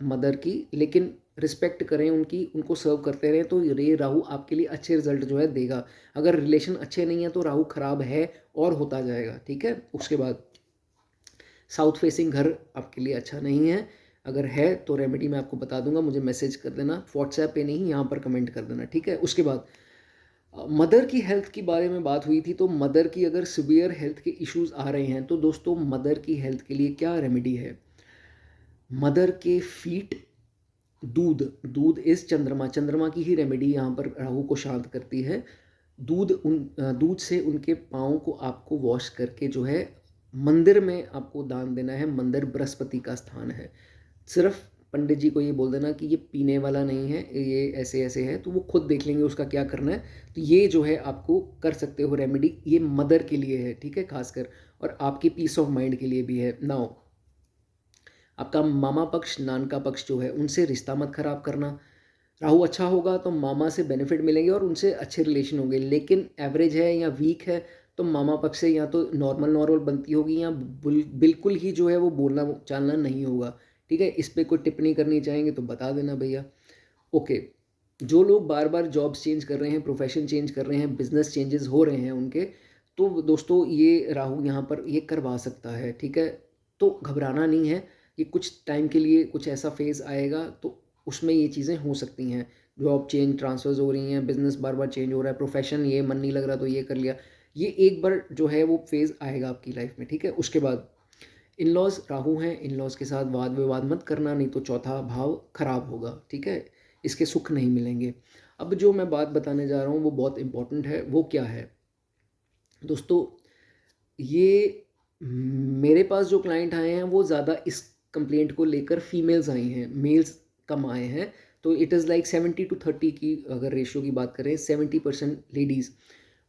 मदर की, लेकिन रिस्पेक्ट करें उनकी, उनको सर्व करते रहें तो ये राहु आपके लिए अच्छे रिज़ल्ट जो है देगा। अगर रिलेशन अच्छे नहीं हैं तो राहु खराब है और होता जाएगा, ठीक है? उसके बाद साउथ फेसिंग घर आपके लिए अच्छा नहीं है। अगर है तो रेमेडी मैं आपको बता दूँगा, मुझे मैसेज कर देना, व्हाट्सऐप पे नहीं, यहाँ पर कमेंट कर देना, ठीक है? उसके बाद मदर की हेल्थ के बारे में बात हुई थी, तो मदर की अगर सीवियर हेल्थ के इश्यूज़ आ रहे हैं तो दोस्तों मदर की हेल्थ के लिए क्या रेमेडी है? मदर के फीट, दूध, दूध इज़ चंद्रमा, चंद्रमा की ही रेमेडी यहाँ पर राहु को शांत करती है। दूध से उनके पाँव को आपको वॉश करके जो है मंदिर में आपको दान देना है, मंदिर बृहस्पति का स्थान है। सिर्फ़ पंडित जी को ये बोल देना कि ये पीने वाला नहीं है, ये ऐसे-ऐसे है, तो वो खुद देख लेंगे उसका क्या करना है। तो ये जो है आपको कर सकते हो रेमेडी, ये मदर के लिए है, ठीक है? ख़ासकर, और आपकी पीस ऑफ माइंड के लिए भी है। नाउ आपका मामा पक्ष, नानका पक्ष जो है, उनसे रिश्ता मत ख़राब करना। राहु अच्छा होगा तो मामा से बेनिफिट मिलेंगे और उनसे अच्छे रिलेशन होंगे, लेकिन एवरेज है या वीक है तो मामा पक्ष से या तो नॉर्मल नॉर्मल बनती होगी या बिल्कुल ही जो है वो बोलना चालना नहीं होगा, ठीक है? इस पे कोई टिप्पणी करनी चाहेंगे तो बता देना भैया। ओके, जो लोग बार बार जॉब्स चेंज कर रहे हैं, प्रोफेशन चेंज कर रहे हैं, बिजनेस चेंजेस हो रहे हैं उनके, तो दोस्तों ये राहु यहाँ पर ये करवा सकता है, ठीक है? तो घबराना नहीं है, ये कुछ टाइम के लिए कुछ ऐसा फेज़ आएगा तो उसमें ये चीज़ें हो सकती हैं। जॉब चेंज, ट्रांसफ़र्स हो रही हैं, बिज़नेस बार-बार चेंज हो रहा है, प्रोफ़ेशन ये मन नहीं लग रहा तो ये कर लिया। ये एक बार जो है वो फ़ेज़ आएगा आपकी लाइफ़ में, ठीक है? उसके बाद इन-लॉज़ राहु हैं, इन-लॉज़ के साथ वाद-विवाद मत करना, नहीं तो चौथा भाव खराब होगा, ठीक है? इसके सुख नहीं मिलेंगे। अब जो मैं बात बताने जा रहा हूँ वो बहुत इम्पोर्टेंट है, वो क्या है? दोस्तों, ये मेरे पास जो क्लाइंट आए हैं वो ज़्यादा इस कंप्लेंट को लेकर फीमेल्स आई हैं, मेल्स कम आए हैं। तो इट इज़ लाइक 70-30 की अगर रेशियो की बात करें, 70% लेडीज़,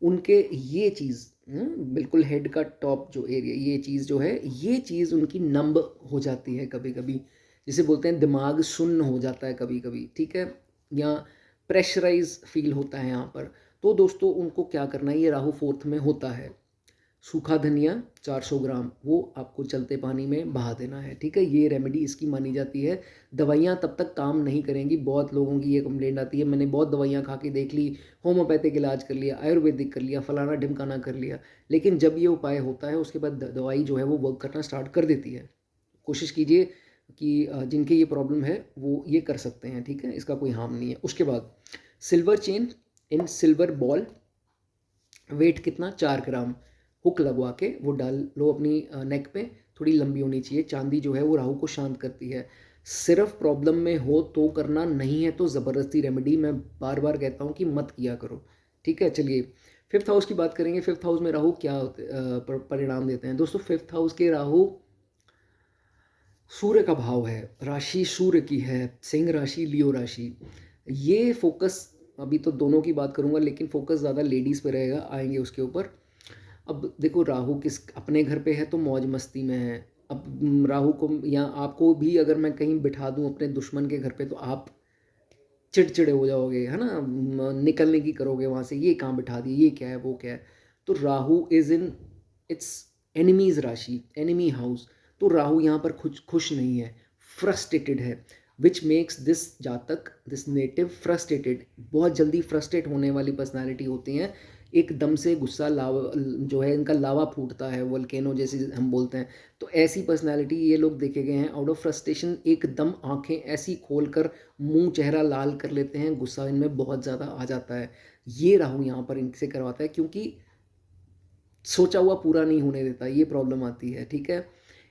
उनके ये चीज़ बिल्कुल हेड का टॉप जो एरिया, ये चीज़ जो है, ये चीज़ उनकी नंब हो जाती है कभी-कभी। जिसे बोलते हैं दिमाग सुन्न हो जाता है कभी-कभी, ठीक है? या प्रेशराइज़ फ़ील होता है यहाँ पर। तो दोस्तों उनको क्या करना है, ये राहु 4th में होता है। सूखा धनिया 400 ग्राम वो आपको चलते पानी में बहा देना है, ठीक है? ये रेमेडी इसकी मानी जाती है। दवाइयाँ तब तक काम नहीं करेंगी। बहुत लोगों की ये कंप्लेंट आती है, मैंने बहुत दवाइयाँ खा के देख ली, होम्योपैथिक इलाज कर लिया, आयुर्वेदिक कर लिया, फलाना ढिमकाना कर लिया, लेकिन जब ये उपाय होता है उसके बाद दवाई जो है वो वर्क करना स्टार्ट कर देती है। कोशिश कीजिए कि जिनके ये प्रॉब्लम है वो ये कर सकते हैं, ठीक है? इसका कोई हार्म नहीं है। उसके बाद silver chain in silver ball, weight कितना, 4 ग्राम, हुक लगवा के वो डाल लो अपनी नेक पे, थोड़ी लंबी होनी चाहिए। चांदी जो है वो राहु को शांत करती है। सिर्फ प्रॉब्लम में हो तो करना, नहीं है तो ज़बरदस्ती रेमेडी मैं बार बार कहता हूँ कि मत किया करो, ठीक है? चलिए 5th हाउस की बात करेंगे। 5th हाउस में राहु क्या परिणाम देते हैं दोस्तों? 5th हाउस के राहु सूर्य का भाव है, राशि सूर्य की है, सिंह राशि, लियो राशि। ये फोकस, अभी तो दोनों की बात करूंगा लेकिन फोकस ज़्यादा लेडीज़ पे रहेगा, आएंगे उसके ऊपर। अब देखो राहु किस अपने घर पे है तो मौज मस्ती में है। अब राहु को या आपको भी अगर मैं कहीं बिठा दूं अपने दुश्मन के घर पे तो आप चिड़चिड़े हो जाओगे, है ना? निकलने की करोगे वहाँ से, ये कहाँ बिठा दिए, ये क्या है, वो क्या है। तो Rahu is in its enemies राशि, एनिमी हाउस। तो राहु यहाँ पर खुश खुश नहीं है। फ्रस्ट्रेटेड है, विच मेक्स दिस जातक, दिस नेटिव फ्रस्ट्रेटेड। बहुत जल्दी फ्रस्ट्रेट होने वाली पर्सनालिटी होती हैं, एकदम से गुस्सा लावा जो है इनका लावा फूटता है, वोल्केनो जैसे हम बोलते हैं। तो ऐसी पर्सनालिटी ये लोग देखे गए हैं, आउट ऑफ फ्रस्ट्रेशन एकदम आंखें ऐसी खोलकर मुंह चेहरा लाल कर लेते हैं, गुस्सा इनमें बहुत ज़्यादा आ जाता है। ये राहु यहाँ पर इनसे करवाता है, क्योंकि सोचा हुआ पूरा नहीं होने देता, ये प्रॉब्लम आती है, ठीक है।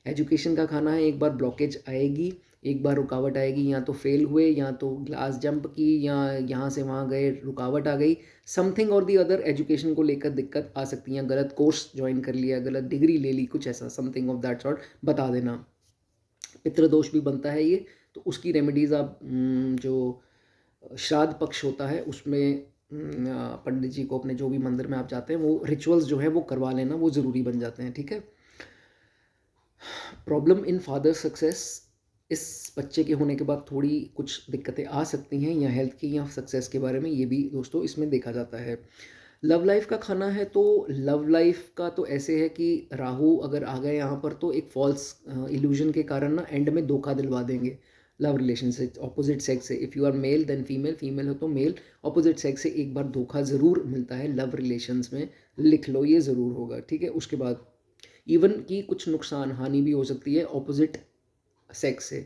एजुकेशन का खाना है, एक बार ब्लॉकेज आएगी, एक बार रुकावट आएगी, या तो फेल हुए, या तो क्लास जंप की, या यहाँ से वहाँ गए रुकावट आ गई, समथिंग और दी अदर एजुकेशन को लेकर दिक्कत आ सकती है, गलत कोर्स ज्वाइन कर लिया, गलत डिग्री ले ली, कुछ ऐसा समथिंग ऑफ दैट सॉर्ट बता देना। पितृदोष भी बनता है ये, तो उसकी रेमेडीज़ आप जो श्राद्ध पक्ष होता है उसमें पंडित जी को अपने जो भी मंदिर में आप जाते हैं वो रिचुअल्स जो है वो करवा लेना, वो ज़रूरी बन जाते हैं, ठीक है। प्रॉब्लम इन फादर सक्सेस, इस बच्चे के होने के बाद थोड़ी कुछ दिक्कतें आ सकती हैं, या हेल्थ की या सक्सेस के बारे में, ये भी दोस्तों इसमें देखा जाता है। लव लाइफ का खाना है, तो लव लाइफ का तो ऐसे है कि राहु अगर आ गए यहाँ पर तो एक फॉल्स इल्यूजन के कारण ना एंड में धोखा दिलवा देंगे लव रिलेशन से, ऑपोजिट सेक्स से। If you are male then female, female हो तो मेल, ऑपोजिट सेक्स से एक बार धोखा ज़रूर मिलता है लव रिलेशंस में, लिख लो ये ज़रूर होगा, ठीक है। उसके बाद इवन कि कुछ नुकसान हानि भी हो सकती है ऑपोजिट सेक्स से,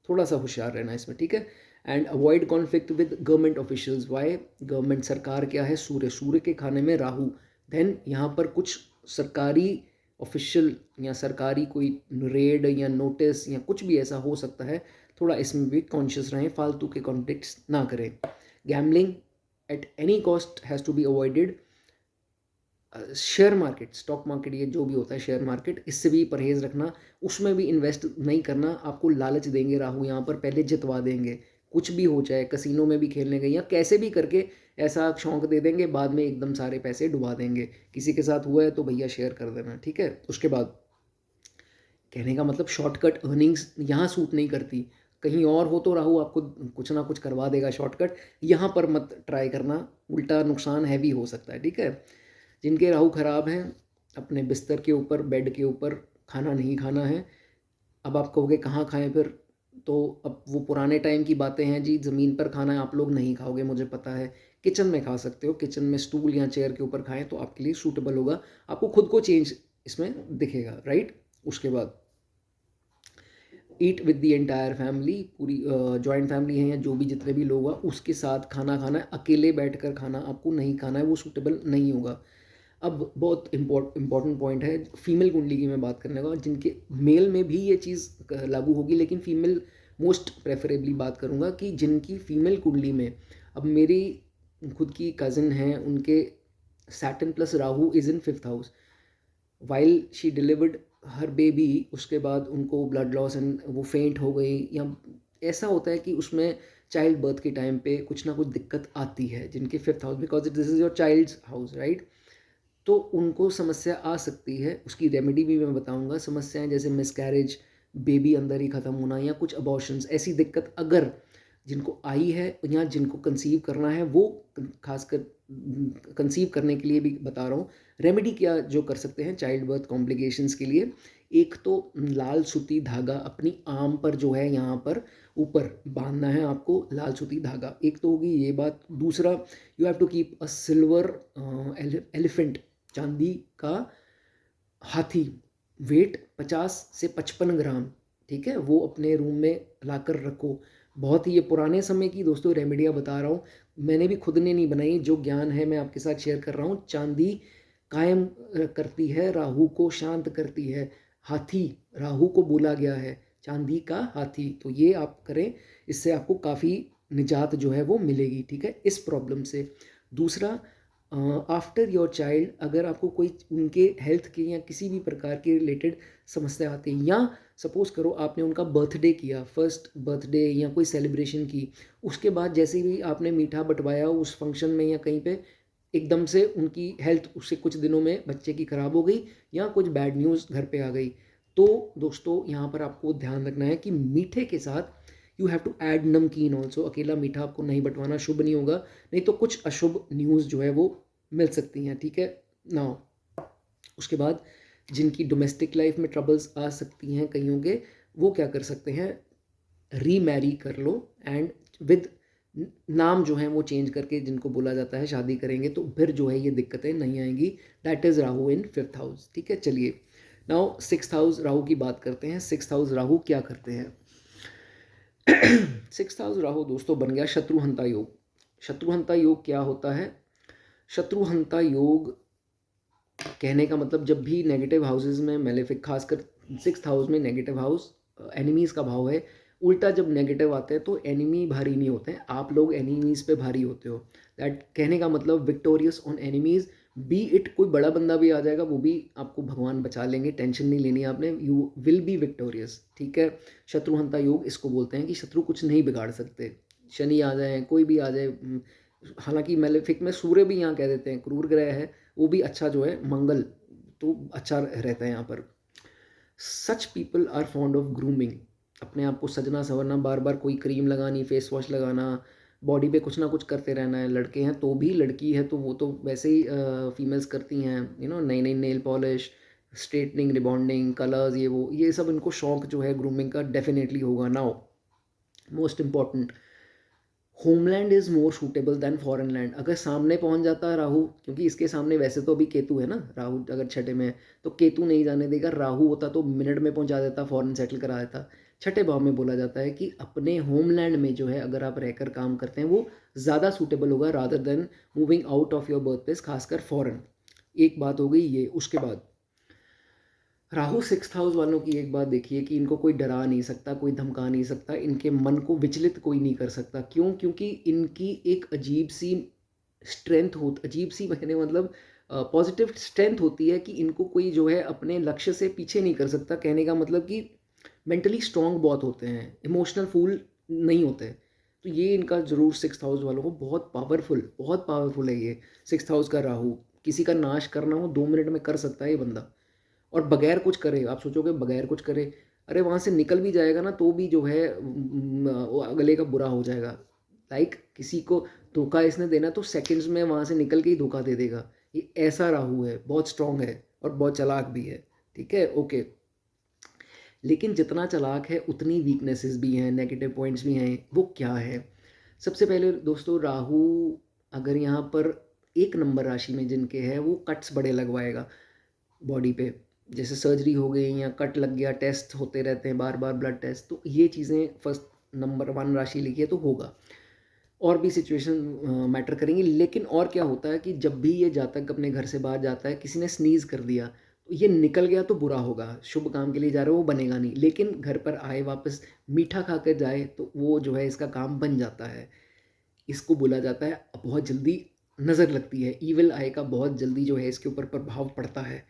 थोड़ा सा होशियार रहना इसमें, ठीक है। And avoid conflict with government officials. Why? Government सरकार क्या है? सूर्य, सूर्य के खाने में राहु, देन यहाँ पर कुछ सरकारी ऑफिशियल या सरकारी कोई रेड या नोटिस या कुछ भी ऐसा हो सकता है, थोड़ा इसमें भी कॉन्शियस रहें, फालतू के कॉन्फ्लिक्ट्स ना करें। Gambling at any cost has to be avoided. Share market, stock market, ये जो भी होता है शेयर मार्केट, इससे भी परहेज़ रखना, उसमें भी इन्वेस्ट नहीं करना। आपको लालच देंगे राहु यहाँ पर, पहले जितवा देंगे, कुछ भी हो जाए, कसिनो में भी खेलने गए या कैसे भी करके ऐसा शौक दे देंगे, बाद में एकदम सारे पैसे डुबा देंगे। किसी के साथ हुआ है तो भैया शेयर कर देना, ठीक है। उसके बाद कहने का मतलब शॉर्टकट अर्निंग्स यहाँ सूट नहीं करती, कहीं और हो तो राहु आपको कुछ ना कुछ करवा देगा शॉर्टकट, यहाँ पर मत ट्राई करना, उल्टा नुकसान हैवी हो सकता है, ठीक है। जिनके राहु खराब हैं, अपने बिस्तर के ऊपर, बेड के ऊपर खाना नहीं खाना है। अब आप कहोगे कहाँ खाएं फिर, तो अब वो पुराने टाइम की बातें हैं जी, ज़मीन पर खाना आप लोग नहीं खाओगे, मुझे पता है। किचन में खा सकते हो, किचन में स्टूल या चेयर के ऊपर खाएं तो आपके लिए सूटेबल होगा, आपको खुद को चेंज इसमें दिखेगा, राइट। उसके बाद eat with the entire family, पूरी जॉइंट फैमिली है या जो भी जितने भी लोग हैं उसके साथ खाना खाना है, अकेले बैठकर खाना आपको नहीं खाना है, वो सूटेबल नहीं होगा। अब बहुत इम्पॉर्टेंट पॉइंट है, फीमेल कुंडली की मैं बात करने का, जिनके मेल में भी ये चीज़ लागू होगी, लेकिन फीमेल मोस्ट प्रेफरेबली बात करूँगा कि जिनकी फीमेल कुंडली में, अब मेरी खुद की कज़न है, उनके Saturn plus Rahu is in 5th house, while she delivered her baby, उसके बाद उनको ब्लड लॉस एंड वो फेंट हो गई, या ऐसा होता है कि उसमें चाइल्ड बर्थ के टाइम पे कुछ ना कुछ दिक्कत आती है, जिनके 5th house, because this is your child's house, right. तो उनको समस्या आ सकती है, उसकी रेमेडी भी मैं बताऊंगा। समस्याएं जैसे मिसकैरेज, बेबी अंदर ही ख़त्म होना, या कुछ अबॉर्शंस, ऐसी दिक्कत अगर जिनको आई है या जिनको कंसीव करना है, वो खासकर कंसीव करने के लिए भी बता रहा हूँ। रेमेडी क्या जो कर सकते हैं चाइल्ड बर्थ कॉम्प्लिकेशंस के लिए, एक तो लाल सूती धागा अपनी आम पर जो है यहाँ पर ऊपर बांधना है आपको, लाल सूती धागा, एक तो होगी ये बात। दूसरा, you have to keep a silver elephant, चांदी का हाथी, वेट 50 से 55 ग्राम, ठीक है, वो अपने रूम में लाकर रखो। बहुत ही ये पुराने समय की दोस्तों रेमेडियाँ बता रहा हूँ, मैंने भी खुद ने नहीं बनाई, जो ज्ञान है मैं आपके साथ शेयर कर रहा हूँ। चांदी कायम करती है, राहु को शांत करती है, हाथी राहु को बोला गया है, चांदी का हाथी, तो ये आप करें, इससे आपको काफ़ी निजात जो है वो मिलेगी, ठीक है, इस प्रॉब्लम से। दूसरा, आफ्टर योर चाइल्ड अगर आपको कोई उनके हेल्थ के या किसी भी प्रकार के रिलेटेड समस्या आती है, या सपोज करो आपने उनका बर्थडे किया, फर्स्ट बर्थडे या कोई सेलिब्रेशन की, उसके बाद जैसे ही आपने मीठा बंटवाया उस फंक्शन में या कहीं पे, एकदम से उनकी हेल्थ उससे कुछ दिनों में बच्चे की ख़राब हो गई, या कुछ बैड न्यूज़ घर पे आ गई, तो दोस्तों यहाँ पर आपको ध्यान रखना है कि मीठे के साथ यू हैव टू ऐड नमकीन ऑल्सो। अकेला मीठा आपको नहीं बंटवाना, शुभ नहीं होगा, नहीं तो कुछ अशुभ न्यूज़ जो है वो मिल सकती हैं, ठीक है ना। उसके बाद जिनकी डोमेस्टिक लाइफ में ट्रबल्स आ सकती हैं कईयों के, वो क्या कर सकते हैं, रीमैरी कर लो एंड विद नाम जो है वो चेंज करके जिनको बोला जाता है शादी करेंगे, तो फिर जो है ये दिक्कतें नहीं आएंगी। That is Rahu in 5th house. ठीक है, चलिए नाउ 6th हाउस राहु की बात करते हैं। 6th हाउस राहु क्या करते हैं? 6th हाउस राहु दोस्तों बन गया शत्रुहंता योग। शत्रुहंता योग क्या होता है? शत्रुहंता योग कहने का मतलब जब भी नेगेटिव हाउसेज में मेलेफिक, खासकर 6th हाउस में नेगेटिव हाउस एनिमीज़ का भाव है। उल्टा जब नेगेटिव आते हैं तो एनिमी भारी नहीं होते हैं, आप लोग एनिमीज़ पे भारी होते हो। दैट कहने का मतलब victorious on enemies, B it कोई बड़ा बंदा भी आ जाएगा वो भी आपको भगवान बचा लेंगे, टेंशन नहीं लेनी आपने, यू विल बी विक्टोरियस। ठीक है, शत्रुहंता योग इसको बोलते हैं कि शत्रु कुछ नहीं बिगाड़ सकते। शनि आ जाए, कोई भी आ जाए, हालांकि मेलेफिक में सूर्य भी यहाँ कह देते हैं क्रूर ग्रह है, वो भी अच्छा जो है मंगल, तो अच्छा रहता है यहाँ पर। Such people are fond of grooming, अपने आप को सजना संवरना, बार बार कोई क्रीम लगानी, फेस वॉश लगाना, बॉडी पे कुछ ना कुछ करते रहना है। लड़के हैं तो भी, लड़की है तो वो तो वैसे ही फीमेल्स करती हैं, नई नई nail polish, straightening, rebonding, colours, ये सब इनको शौक जो है ग्रूमिंग का डेफिनेटली होगा। Now most important, homeland is more suitable than foreign land. अगर सामने पहुंच जाता है राहु, क्योंकि इसके सामने वैसे तो अभी केतु है ना, राहु अगर छठे में है तो केतु नहीं जाने देगा, राहु होता तो मिनट में पहुंचा देता, फॉरेन सेटल करा देता। छठे भाव में बोला जाता है कि अपने होमलैंड में जो है अगर आप रहकर काम करते हैं वो ज़्यादा सूटेबल होगा rather than moving out of your birth place, खासकर फॉरेन। एक बात हो गई ये। उसके बाद राहु 6th हाउस वालों की एक बात देखिए कि इनको कोई डरा नहीं सकता, कोई धमका नहीं सकता, इनके मन को विचलित कोई नहीं कर सकता। क्यों? क्योंकि इनकी एक अजीब सी स्ट्रेंथ हो, अजीब सी कहने मतलब पॉजिटिव स्ट्रेंथ होती है कि इनको कोई जो है अपने लक्ष्य से पीछे नहीं कर सकता। कहने का मतलब कि मेंटली स्ट्रांग बहुत होते हैं, इमोशनल फूल नहीं होते। तो ये इनका ज़रूर 6th हाउस वालों को बहुत पावरफुल है ये 6th हाउस का राहु। किसी का नाश करना हो 2 मिनट में कर सकता है ये बंदा, और बगैर कुछ करे। आप सोचोगे बगैर कुछ करे, अरे वहाँ से निकल भी जाएगा ना तो भी जो है वो अगले का बुरा हो जाएगा। लाइक किसी को धोखा इसने देना तो सेकंड्स में वहाँ से निकल के ही धोखा दे देगा। ये ऐसा राहु है, बहुत स्ट्रांग है और बहुत चालाक भी है। ठीक है, ओके। लेकिन जितना चालाक है उतनी वीकनेसेस भी हैं, नेगेटिव पॉइंट्स भी हैं। वो क्या है? सबसे पहले दोस्तों, राहु अगर यहाँ पर 1 नंबर राशि में जिनके है वो कट्स बड़े लगवाएगा बॉडी पे, जैसे सर्जरी हो गई या कट लग गया, टेस्ट होते रहते हैं बार बार, ब्लड टेस्ट, तो ये चीज़ें फर्स्ट नंबर 1 राशि लिखी है तो होगा। और भी सिचुएशन मैटर करेंगी। लेकिन और क्या होता है कि जब भी ये जातक अपने घर से बाहर जाता है, किसी ने स्नीज कर दिया तो ये निकल गया तो बुरा होगा, शुभ काम के लिए जा रहे हो वो बनेगा नहीं। लेकिन घर पर आए वापस मीठा खा कर जाए तो वो जो है इसका काम बन जाता है। इसको बोला जाता है बहुत जल्दी नज़र लगती है, ईविल आई का बहुत जल्दी जो है इसके ऊपर प्रभाव पड़ता है।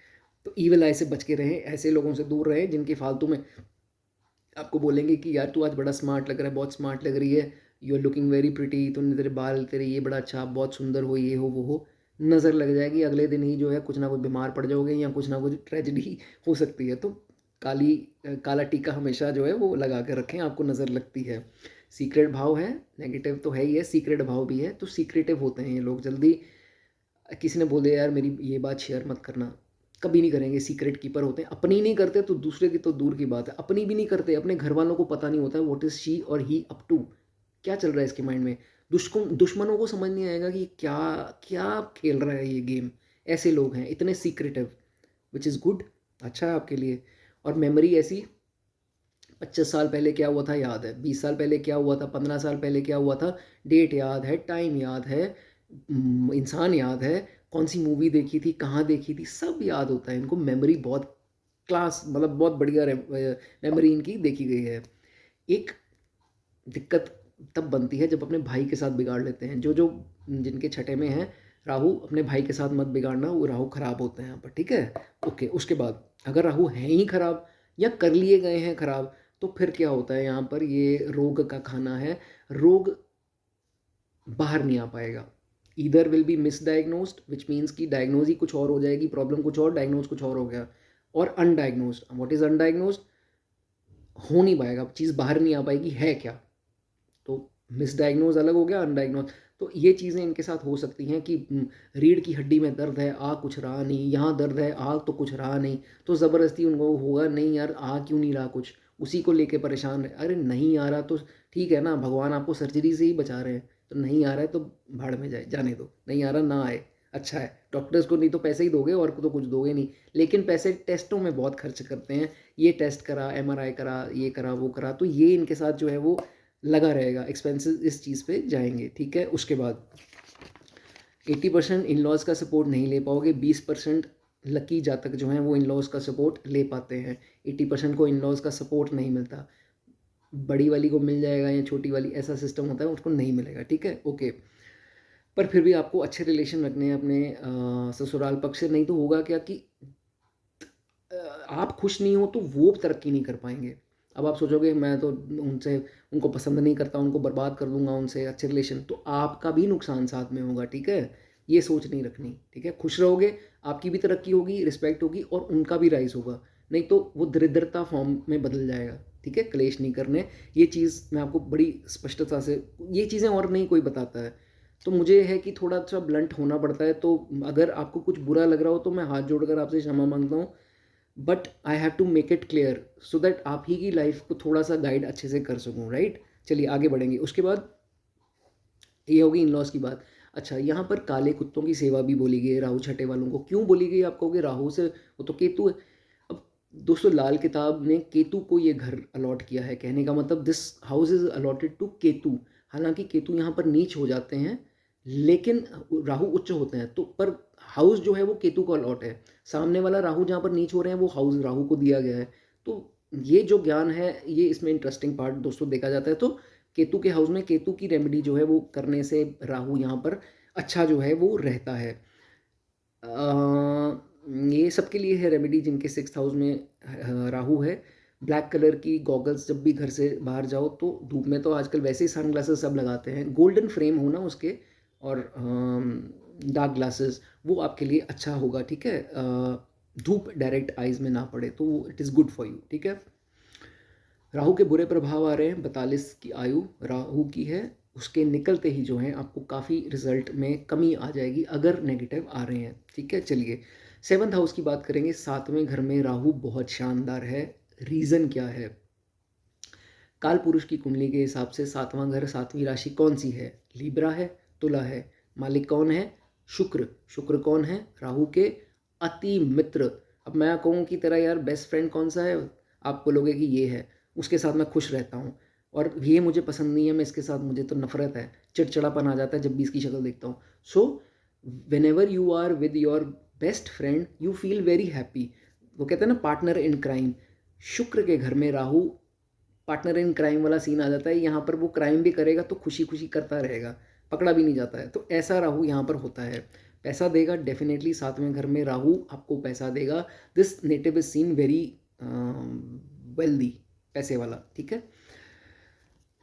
तो ईविल आई से बच के रहें, ऐसे लोगों से दूर रहें जिनके फालतू में आपको बोलेंगे कि यार तू आज बड़ा स्मार्ट लग रहा है, बहुत स्मार्ट लग रही है, you are looking very pretty, तूने तेरे बाल, तेरे ये बड़ा अच्छा, बहुत सुंदर हो, ये हो वो हो। नज़र लग जाएगी, अगले दिन ही जो है कुछ ना कुछ बीमार पड़ जाओगे या कुछ ना कुछ ट्रेजेडी हो सकती है। तो काला टीका हमेशा जो है वो लगा कर रखें, आपको नज़र लगती है। सीक्रेट भाव है, नेगेटिव तो है ही है, सीक्रेट भाव भी है, तो सीक्रेटिव होते हैं ये लोग जल्दी। किसी ने बोले यार मेरी ये बात शेयर मत करना, कभी नहीं करेंगे, सीक्रेट कीपर होते हैं। अपनी नहीं करते तो दूसरे की तो दूर की बात है, अपनी भी नहीं करते, अपने घर वालों को पता नहीं होता है व्हाट इज़ शी और ही अप टू, क्या चल रहा है इसके माइंड में। दुश्मनों को समझ नहीं आएगा कि क्या क्या खेल रहा है ये गेम। ऐसे लोग हैं, इतने सीक्रेटिव, विच इज़ गुड, अच्छा है आपके लिए। और मेमोरी ऐसी, 25 साल पहले क्या हुआ था याद है, 20 साल पहले क्या हुआ था, 15 साल पहले क्या हुआ था, डेट याद है, टाइम याद है, इंसान याद है, कौन सी मूवी देखी थी, कहाँ देखी थी, सब याद होता है इनको। मेमोरी बहुत क्लास, मतलब बहुत बढ़िया मेमोरी इनकी देखी गई है। एक दिक्कत तब बनती है जब अपने भाई के साथ बिगाड़ लेते हैं। जो जो जिनके छठे में है राहु, अपने भाई के साथ मत बिगाड़ना, वो राहु खराब होते हैं यहाँ पर। ठीक है, ओके। उसके बाद अगर राहु हैं ही खराब या कर लिए गए हैं खराब, तो फिर क्या होता है यहाँ पर, ये रोग का खाना है। रोग बाहर नहीं आ पाएगा, either will be misdiagnosed, which means कि डायग्नोज ही कुछ और हो जाएगी, प्रॉब्लम कुछ और, डायग्नोज कुछ और हो गया, और अनडायग्नोस्ड। What is undiagnosed? हो नहीं पाएगा, चीज़ बाहर नहीं आ पाएगी, है क्या। तो मिसडायग्नोज अलग हो गया, अनडायग्नोज। तो ये चीज़ें इनके साथ हो सकती हैं कि रीढ़ की हड्डी में दर्द है, आ कुछ रहा नहीं, यहाँ दर्द है, आ तो कुछ रहा नहीं, तो ज़बरदस्ती उनको होगा नहीं यार आ क्यों नहीं रहा कुछ, उसी को लेके परेशान रहे। अरे नहीं आ रहा तो ठीक है ना, भगवान आपको सर्जरी से ही बचा रहे हैं, तो नहीं आ रहा है तो भाड़ में जाए, जाने दो, नहीं आ रहा ना आए, अच्छा है। डॉक्टर्स को नहीं तो पैसे ही दोगे, और को तो कुछ दोगे नहीं, लेकिन पैसे टेस्टों में बहुत खर्च करते हैं। ये टेस्ट करा, एमआरआई करा, ये करा, वो करा, तो ये इनके साथ जो है वो लगा रहेगा, एक्सपेंसेस इस चीज़ पे जाएंगे, ठीक है। उसके बाद 80% इन लॉज का सपोर्ट नहीं ले पाओगे, 20% लकी जातक जो हैं वो इन लॉज का सपोर्ट ले पाते हैं, 80% को इन लॉज का सपोर्ट नहीं मिलता। बड़ी वाली को मिल जाएगा या छोटी वाली, ऐसा सिस्टम होता है, उसको नहीं मिलेगा, ठीक है, ओके। पर फिर भी आपको अच्छे रिलेशन रखने हैं अपने ससुराल पक्ष से, नहीं तो होगा क्या कि आप खुश नहीं हो तो वो तरक्की नहीं कर पाएंगे। अब आप सोचोगे मैं तो उनसे, उनको पसंद नहीं करता, उनको बर्बाद कर दूंगा उनसे अच्छे रिलेशन, तो आपका भी नुकसान साथ में होगा, ठीक है। ये सोच नहीं रखनी, ठीक है। खुश रहोगे, आपकी भी तरक्की होगी, रिस्पेक्ट होगी, और उनका भी राइज होगा, नहीं तो वो दरिद्रता फॉर्म में बदल जाएगा, ठीक है। क्लेश नहीं करने, ये चीज़ मैं आपको बड़ी स्पष्टता से, ये चीज़ें और नहीं कोई बताता है, तो मुझे है कि थोड़ा सा ब्लंट होना पड़ता है। तो अगर आपको कुछ बुरा लग रहा हो तो मैं हाथ जोड़कर आपसे क्षमा मांगता हूँ, but I have to make it clear so that आप ही की लाइफ को थोड़ा सा गाइड अच्छे से कर सकूँ, राइट। चलिए आगे बढ़ेंगे। उसके बाद ये होगी इन लॉज की बात। अच्छा, यहाँ पर काले कुत्तों की सेवा भी बोली गई है राहु छठे वालों को। क्यों बोली गई, आप कहोगे राहु से, वो तो केतु है। अब दोस्तों, लाल किताब ने केतु को ये घर अलॉट किया है, कहने का मतलब this house is allotted to Ketu. हालांकि केतु यहाँ पर नीच हो जाते हैं, लेकिन राहु उच्च होते हैं, तो पर हाउस जो है वो केतु का अलॉट है। सामने वाला राहु जहाँ पर नीच हो रहे हैं वो हाउस राहु को दिया गया है। तो ये जो ज्ञान है, ये इसमें इंटरेस्टिंग पार्ट दोस्तों देखा जाता है। तो केतु के हाउस में केतु की रेमेडी जो है वो करने से राहु यहाँ पर अच्छा जो है वो रहता है। ये सबके लिए है रेमेडी जिनके 6th हाउस में राहु है। ब्लैक कलर की गॉगल्स जब भी घर से बाहर जाओ, तो धूप में तो आजकल वैसे ही सन ग्लासेस सब लगाते हैं, गोल्डन फ्रेम हो ना उसके, और डार्क ग्लासेस, वो आपके लिए अच्छा होगा, ठीक है। धूप डायरेक्ट आइज में ना पड़े तो it is good for you, ठीक है। राहु के बुरे प्रभाव आ रहे हैं, 42 की आयु राहु की है, उसके निकलते ही जो है आपको काफ़ी रिजल्ट में कमी आ जाएगी अगर नेगेटिव आ रहे हैं, ठीक है। चलिए 7th हाउस की बात करेंगे। 7वें घर में राहु बहुत शानदार है। रीज़न क्या है, काल पुरुष की कुंडली के हिसाब से 7वां घर, 7वीं राशि कौन सी है, लिब्रा है, तुला है। मालिक कौन है, शुक्र। शुक्र कौन है, राहु के अति मित्र। अब मैं कहूँ कि तेरा यार बेस्ट फ्रेंड कौन सा है, आप बोलोगे कि ये है, उसके साथ मैं खुश रहता हूँ, और ये मुझे पसंद नहीं है, मैं इसके साथ, मुझे तो नफरत है, चिड़चिड़ापन आ जाता है जब भी इसकी शक्ल देखता हूँ। So whenever you are with your best friend you feel very happy. वो कहते हैं ना पार्टनर इन क्राइम, शुक्र के घर में राहु पार्टनर इन क्राइम वाला सीन आ जाता है। यहाँ पर वो क्राइम भी करेगा तो खुशी खुशी करता रहेगा, पकड़ा भी नहीं जाता है, तो ऐसा राहु यहाँ पर होता है। पैसा देगा डेफिनेटली, 7वें घर में राहु आपको पैसा देगा। This native is seen very wealthy, पैसे वाला, ठीक है।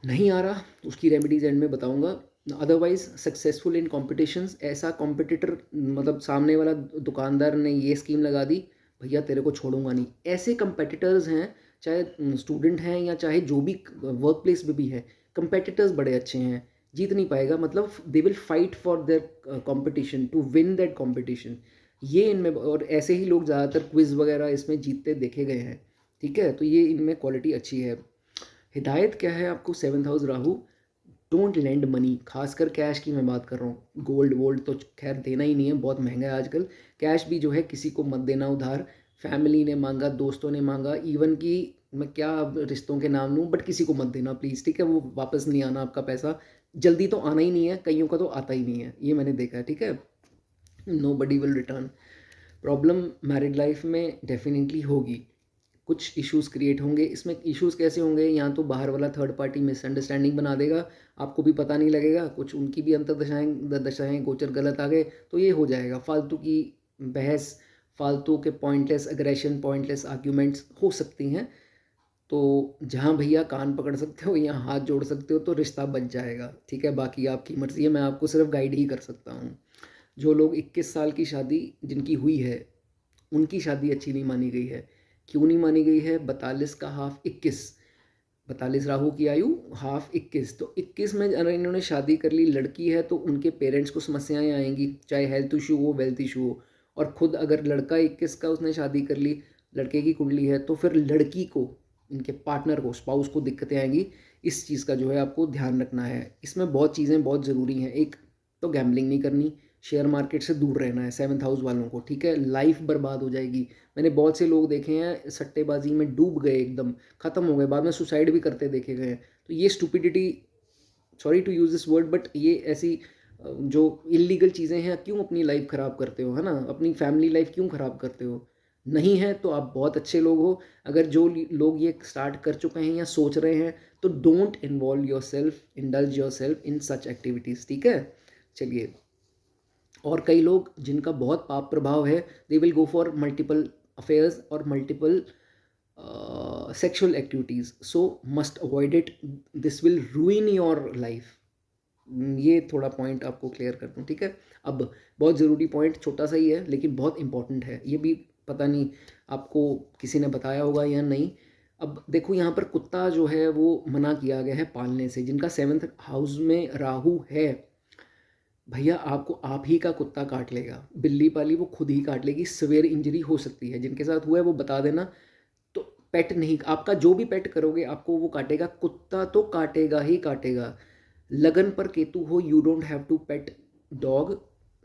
नहीं आ रहा तो उसकी रेमेडीज एंड में बताऊंगा। अदरवाइज सक्सेसफुल इन कॉम्पिटिशन्स, ऐसा कॉम्पिटिटर, मतलब सामने वाला दुकानदार ने ये स्कीम लगा दी, भैया तेरे को छोड़ूंगा नहीं, ऐसे कंपेटिटर्स हैं, चाहे स्टूडेंट हैं या चाहे जो भी वर्क प्लेस में भी है, कंपेटिटर्स बड़े अच्छे हैं। जीत नहीं पाएगा, मतलब they will fight for their competition to win that competition, ये इनमें। और ऐसे ही लोग ज़्यादातर क्विज वगैरह इसमें जीतते देखे गए हैं, ठीक है। तो ये इनमें क्वालिटी अच्छी है। हिदायत क्या है आपको, 7th house Rahu, don't lend money, खासकर कैश की मैं बात कर रहा हूँ। गोल्ड वोल्ड तो खैर देना ही नहीं है, बहुत महंगा है आजकल। कैश भी जो है किसी को मत देना उधार। फैमिली ने मांगा, दोस्तों ने मांगा, इवन कि मैं क्या अब रिश्तों के नाम लूँ, बट किसी को मत देना प्लीज़, ठीक है। वो वापस नहीं आना आपका पैसा, जल्दी तो आना ही नहीं है, कईयों का तो आता ही नहीं है, ये मैंने देखा है, ठीक है। Nobody will return. Problem married life में डेफिनेटली होगी, कुछ इश्यूज क्रिएट होंगे। इसमें इश्यूज कैसे होंगे, यहाँ तो बाहर वाला थर्ड पार्टी मिसअंडरस्टैंडिंग बना देगा, आपको भी पता नहीं लगेगा, कुछ उनकी भी अंतर्दशाएं दशाएं गोचर गलत आ गए तो ये हो जाएगा। फालतू की बहस, फालतू के पॉइंटलेस एग्रेशन, पॉइंटलेस आर्ग्यूमेंट्स हो सकती हैं। तो जहाँ भैया कान पकड़ सकते हो या हाथ जोड़ सकते हो तो रिश्ता बच जाएगा, ठीक है। बाकी आपकी मर्ज़ी है, मैं आपको सिर्फ गाइड ही कर सकता हूँ। जो लोग 21 साल की शादी जिनकी हुई है, उनकी शादी अच्छी नहीं मानी गई है। क्यों नहीं मानी गई है, 42 का हाफ 21, 42 राहु की आयु हाफ 21, तो 21 में अगर इन्होंने शादी कर ली, लड़की है तो उनके पेरेंट्स को समस्याएं आएंगी, चाहे हेल्थ इशू हो, वेल्थ इशू हो। और खुद अगर लड़का 21 का उसने शादी कर ली, लड़के की कुंडली है, तो फिर लड़की को इनके पार्टनर को, स्पाउस को दिक्कतें आएंगी। इस चीज़ का जो है आपको ध्यान रखना है। इसमें बहुत चीज़ें बहुत ज़रूरी हैं। एक तो गैम्बलिंग नहीं करनी, शेयर मार्केट से दूर रहना है 7th हाउस वालों को, ठीक है। लाइफ बर्बाद हो जाएगी। मैंने बहुत से लोग देखे हैं सट्टेबाजी में डूब गए, एकदम ख़त्म हो गए, बाद में सुसाइड भी करते देखे गए हैं। तो ये stupidity, sorry to use this word, but ये ऐसी जो इलीगल चीज़ें हैं, क्यों अपनी लाइफ ख़राब करते हो, है ना? अपनी फैमिली लाइफ क्यों ख़राब करते हो? नहीं है तो आप बहुत अच्छे लोग हो। अगर जो लोग ये स्टार्ट कर चुके हैं या सोच रहे हैं, तो don't involve your self, indulge your self in such activities, ठीक है। चलिए, और कई लोग जिनका बहुत पाप प्रभाव है, they will go for multiple affairs और multiple sexual activities, so must avoid it, this will ruin your life. ये थोड़ा पॉइंट आपको क्लियर कर दूँ, ठीक है। अब बहुत ज़रूरी पॉइंट, छोटा सा ही है लेकिन बहुत इंपॉर्टेंट है, ये भी पता नहीं आपको किसी ने बताया होगा या नहीं। अब देखो, यहाँ पर कुत्ता जो है वो मना किया गया है पालने से। जिनका 7th हाउस में राहु है, भैया आपको आप ही का कुत्ता काट लेगा। बिल्ली पाली वो खुद ही काट लेगी, सिवियर इंजरी हो सकती है। जिनके साथ हुआ है वो बता देना। तो पेट नहीं, आपका जो भी पेट करोगे आपको वो काटेगा, कुत्ता तो काटेगा ही काटेगा। लगन पर केतु हो, you don't have to pet dog,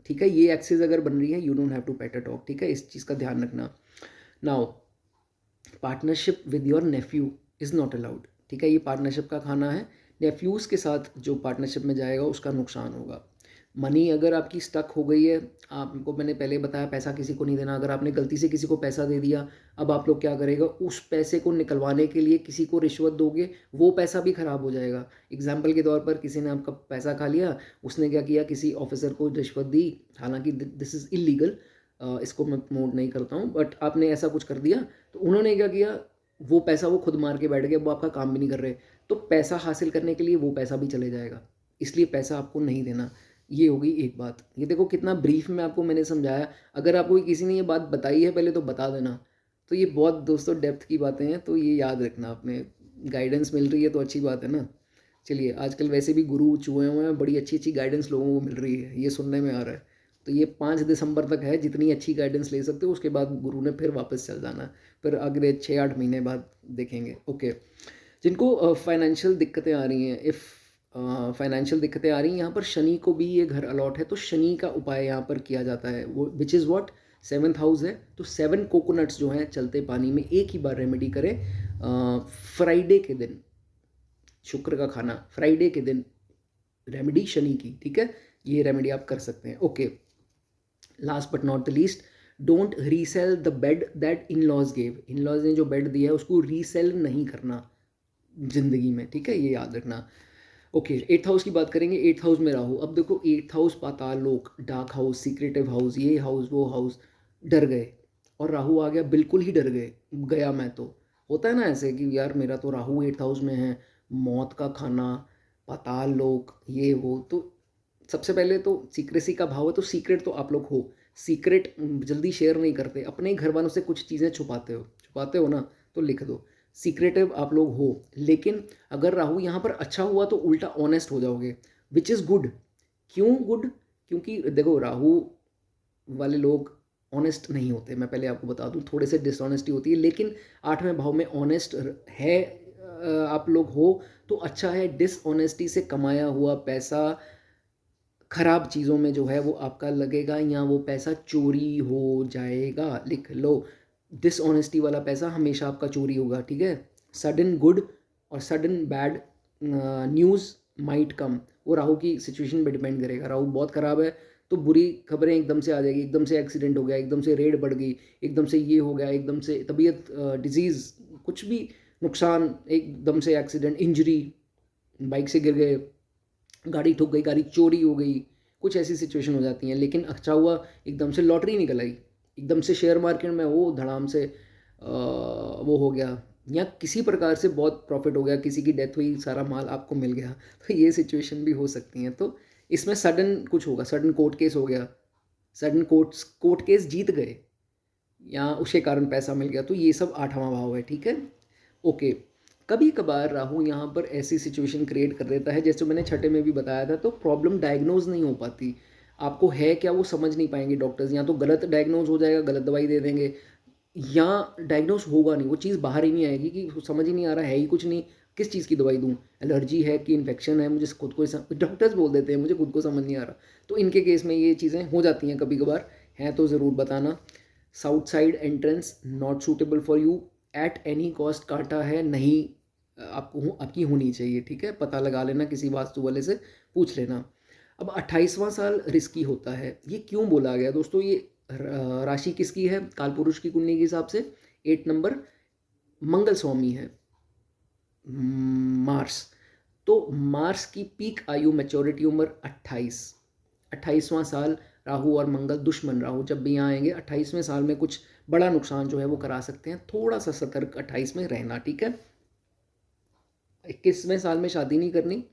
ठीक है। ये एक्सेस अगर बन रही है, you don't have to pet a dog, ठीक है। इस चीज़ का ध्यान रखना। Now, partnership with your nephew is not allowed, ठीक है। ये पार्टनरशिप का खाना है। नेफ्यूज़ के साथ जो पार्टनरशिप में जाएगा उसका नुकसान होगा। मनी अगर आपकी स्टक हो गई है, आपको मैंने पहले बताया पैसा किसी को नहीं देना। अगर आपने गलती से किसी को पैसा दे दिया, अब आप लोग क्या करेगा, उस पैसे को निकलवाने के लिए किसी को रिश्वत दोगे, वो पैसा भी ख़राब हो जाएगा। एग्जाम्पल के तौर पर किसी ने आपका पैसा खा लिया, उसने क्या किया, किसी ऑफिसर को रिश्वत दी, हालांकि दिस इज़ इलीगल, इसको मैं प्रमोट नहीं करता हूँ, बट आपने ऐसा कुछ कर दिया, तो उन्होंने क्या किया, वो पैसा वो खुद मार के बैठ गए, वो आपका काम भी नहीं कर रहे, तो पैसा हासिल करने के लिए वो पैसा भी चले जाएगा। इसलिए पैसा आपको नहीं देना। ये होगी एक बात। ये देखो कितना ब्रीफ में आपको मैंने समझाया। अगर आपको किसी ने ये बात बताई है पहले, तो बता देना। तो ये बहुत दोस्तों डेप्थ की बातें हैं, तो ये याद रखना। आपने गाइडेंस मिल रही है तो अच्छी बात है ना। चलिए, आजकल वैसे भी गुरु चुए हुए हैं, बड़ी अच्छी अच्छी गाइडेंस लोगों को मिल रही है, ये सुनने में आ रहा है। तो ये 5 दिसंबर तक है, जितनी अच्छी गाइडेंस ले सकते हो, उसके बाद गुरु ने फिर वापस चल जाना है। फिर अगले 6-8 महीने बाद देखेंगे। ओके, जिनको फाइनेंशियल दिक्कतें आ रही हैं, इफ़ फाइनेंशियल दिक्कतें आ रही हैं, यहाँ पर शनि को भी ये घर अलॉट है, तो शनि का उपाय यहाँ पर किया जाता है, वो which is what, 7th house है। तो 7 कोकोनट्स जो हैं चलते पानी में एक ही बार रेमेडी करें। फ्राइडे के दिन, शुक्र का खाना फ्राइडे के दिन, रेमेडी शनि की, ठीक है। ये रेमेडी आप कर सकते हैं। Okay, last but not the least, don't resell the bed that in laws gave. In laws ने जो बेड दिया है उसको रीसेल नहीं करना जिंदगी में, ठीक है, ये याद रखना। ओके, 8th हाउस की बात करेंगे। 8th हाउस में राहु। अब देखो, 8th हाउस पाताल लोक, डार्क हाउस, सीक्रेटिव हाउस, ये हाउस वो हाउस, डर गए और राहु आ गया, बिल्कुल ही डर गए। गया मैं तो, होता है ना ऐसे कि यार मेरा तो राहु 8th हाउस में है, मौत का खाना, पाताल लोक, ये वो। तो सबसे पहले तो सीक्रेसी का भाव है, तो सीक्रेट तो आप लोग हो। सीक्रेट जल्दी शेयर नहीं करते, अपने ही घर वालों से कुछ चीज़ें छुपाते हो ना, तो लिख दो। सीक्रेटिव आप लोग हो, लेकिन अगर राहु यहाँ पर अच्छा हुआ तो उल्टा ऑनेस्ट हो जाओगे, विच इज़ गुड। क्यों गुड? क्योंकि देखो, राहु वाले लोग ऑनेस्ट नहीं होते, मैं पहले आपको बता दूं, थोड़े से डिसऑनेस्टी होती है, लेकिन 8वें भाव में ऑनेस्ट है, आप लोग हो तो अच्छा है। डिसऑनेस्टी से कमाया हुआ पैसा खराब चीज़ों में जो है वो आपका लगेगा, या वो पैसा चोरी हो जाएगा। लिख लो, डिसऑनेस्टी वाला पैसा हमेशा आपका चोरी होगा, ठीक है। सडन गुड और sudden bad news might come, वो राहु की सिचुएशन पे डिपेंड करेगा। राहु बहुत ख़राब है तो बुरी खबरें एकदम से आ जाएगी, एकदम से एक्सीडेंट हो गया, एकदम से रेड बढ़ गई, एकदम से ये हो गया, एकदम से तबीयत, डिजीज़, कुछ भी नुकसान, एकदम से एक्सीडेंट, इंजरी, बाइक से गिर गए, गाड़ी ठुक गई, गाड़ी चोरी हो गई, कुछ ऐसी सिचुएशन हो जाती हैं। लेकिन अच्छा हुआ एकदम से लॉटरी निकल आई, एकदम से शेयर मार्केट में वो धड़ाम से वो हो गया, या किसी प्रकार से बहुत प्रॉफिट हो गया, किसी की डेथ हुई, सारा माल आपको मिल गया। तो ये सिचुएशन भी हो सकती हैं। तो इसमें सडन कुछ होगा, सडन कोर्ट केस हो गया, सडन कोर्ट केस जीत गए, या उसके कारण पैसा मिल गया, तो ये सब 8वां भाव है, ठीक है। ओके, कभी कभार राहु यहाँ पर ऐसी सिचुएशन क्रिएट कर देता है, जैसे मैंने छठे में भी बताया था, तो प्रॉब्लम डायग्नोज नहीं हो पाती। आपको है क्या वो समझ नहीं पाएंगे डॉक्टर्स, या तो गलत डायग्नोज हो जाएगा, गलत दवाई दे देंगे, या डायग्नोस होगा नहीं, वो चीज़ बाहर ही नहीं आएगी कि समझ ही नहीं आ रहा है ही कुछ नहीं, किस चीज़ की दवाई दूँ? एलर्जी है कि इन्फेक्शन है, मुझे खुद को डॉक्टर्स बोल देते हैं मुझे खुद को समझ नहीं आ रहा। तो इनके केस में ये चीज़ें हो जाती हैं कभी-कभार, हैं तो ज़रूर बताना। South side entrance not suitable for you eight any cost, काँटा है नहीं, आपकी होनी चाहिए, ठीक है? पता लगा लेना, किसी वास्तु वाले से पूछ लेना। अब 28वां साल रिस्की होता है, ये क्यों बोला गया दोस्तों? ये राशि किसकी है कालपुरुष की कुंडली के हिसाब से? 8 नंबर मंगल स्वामी है, मार्स। तो मार्स की पीक आयु मैच्योरिटी उम्र 28, 28वां साल। राहु और मंगल दुश्मन, राहु जब भी यहाँ आएंगे 28वें साल में कुछ बड़ा नुकसान जो है वो करा सकते हैं, थोड़ा सा सतर्क 28 में रहना, ठीक है? 21वें साल में शादी नहीं करनी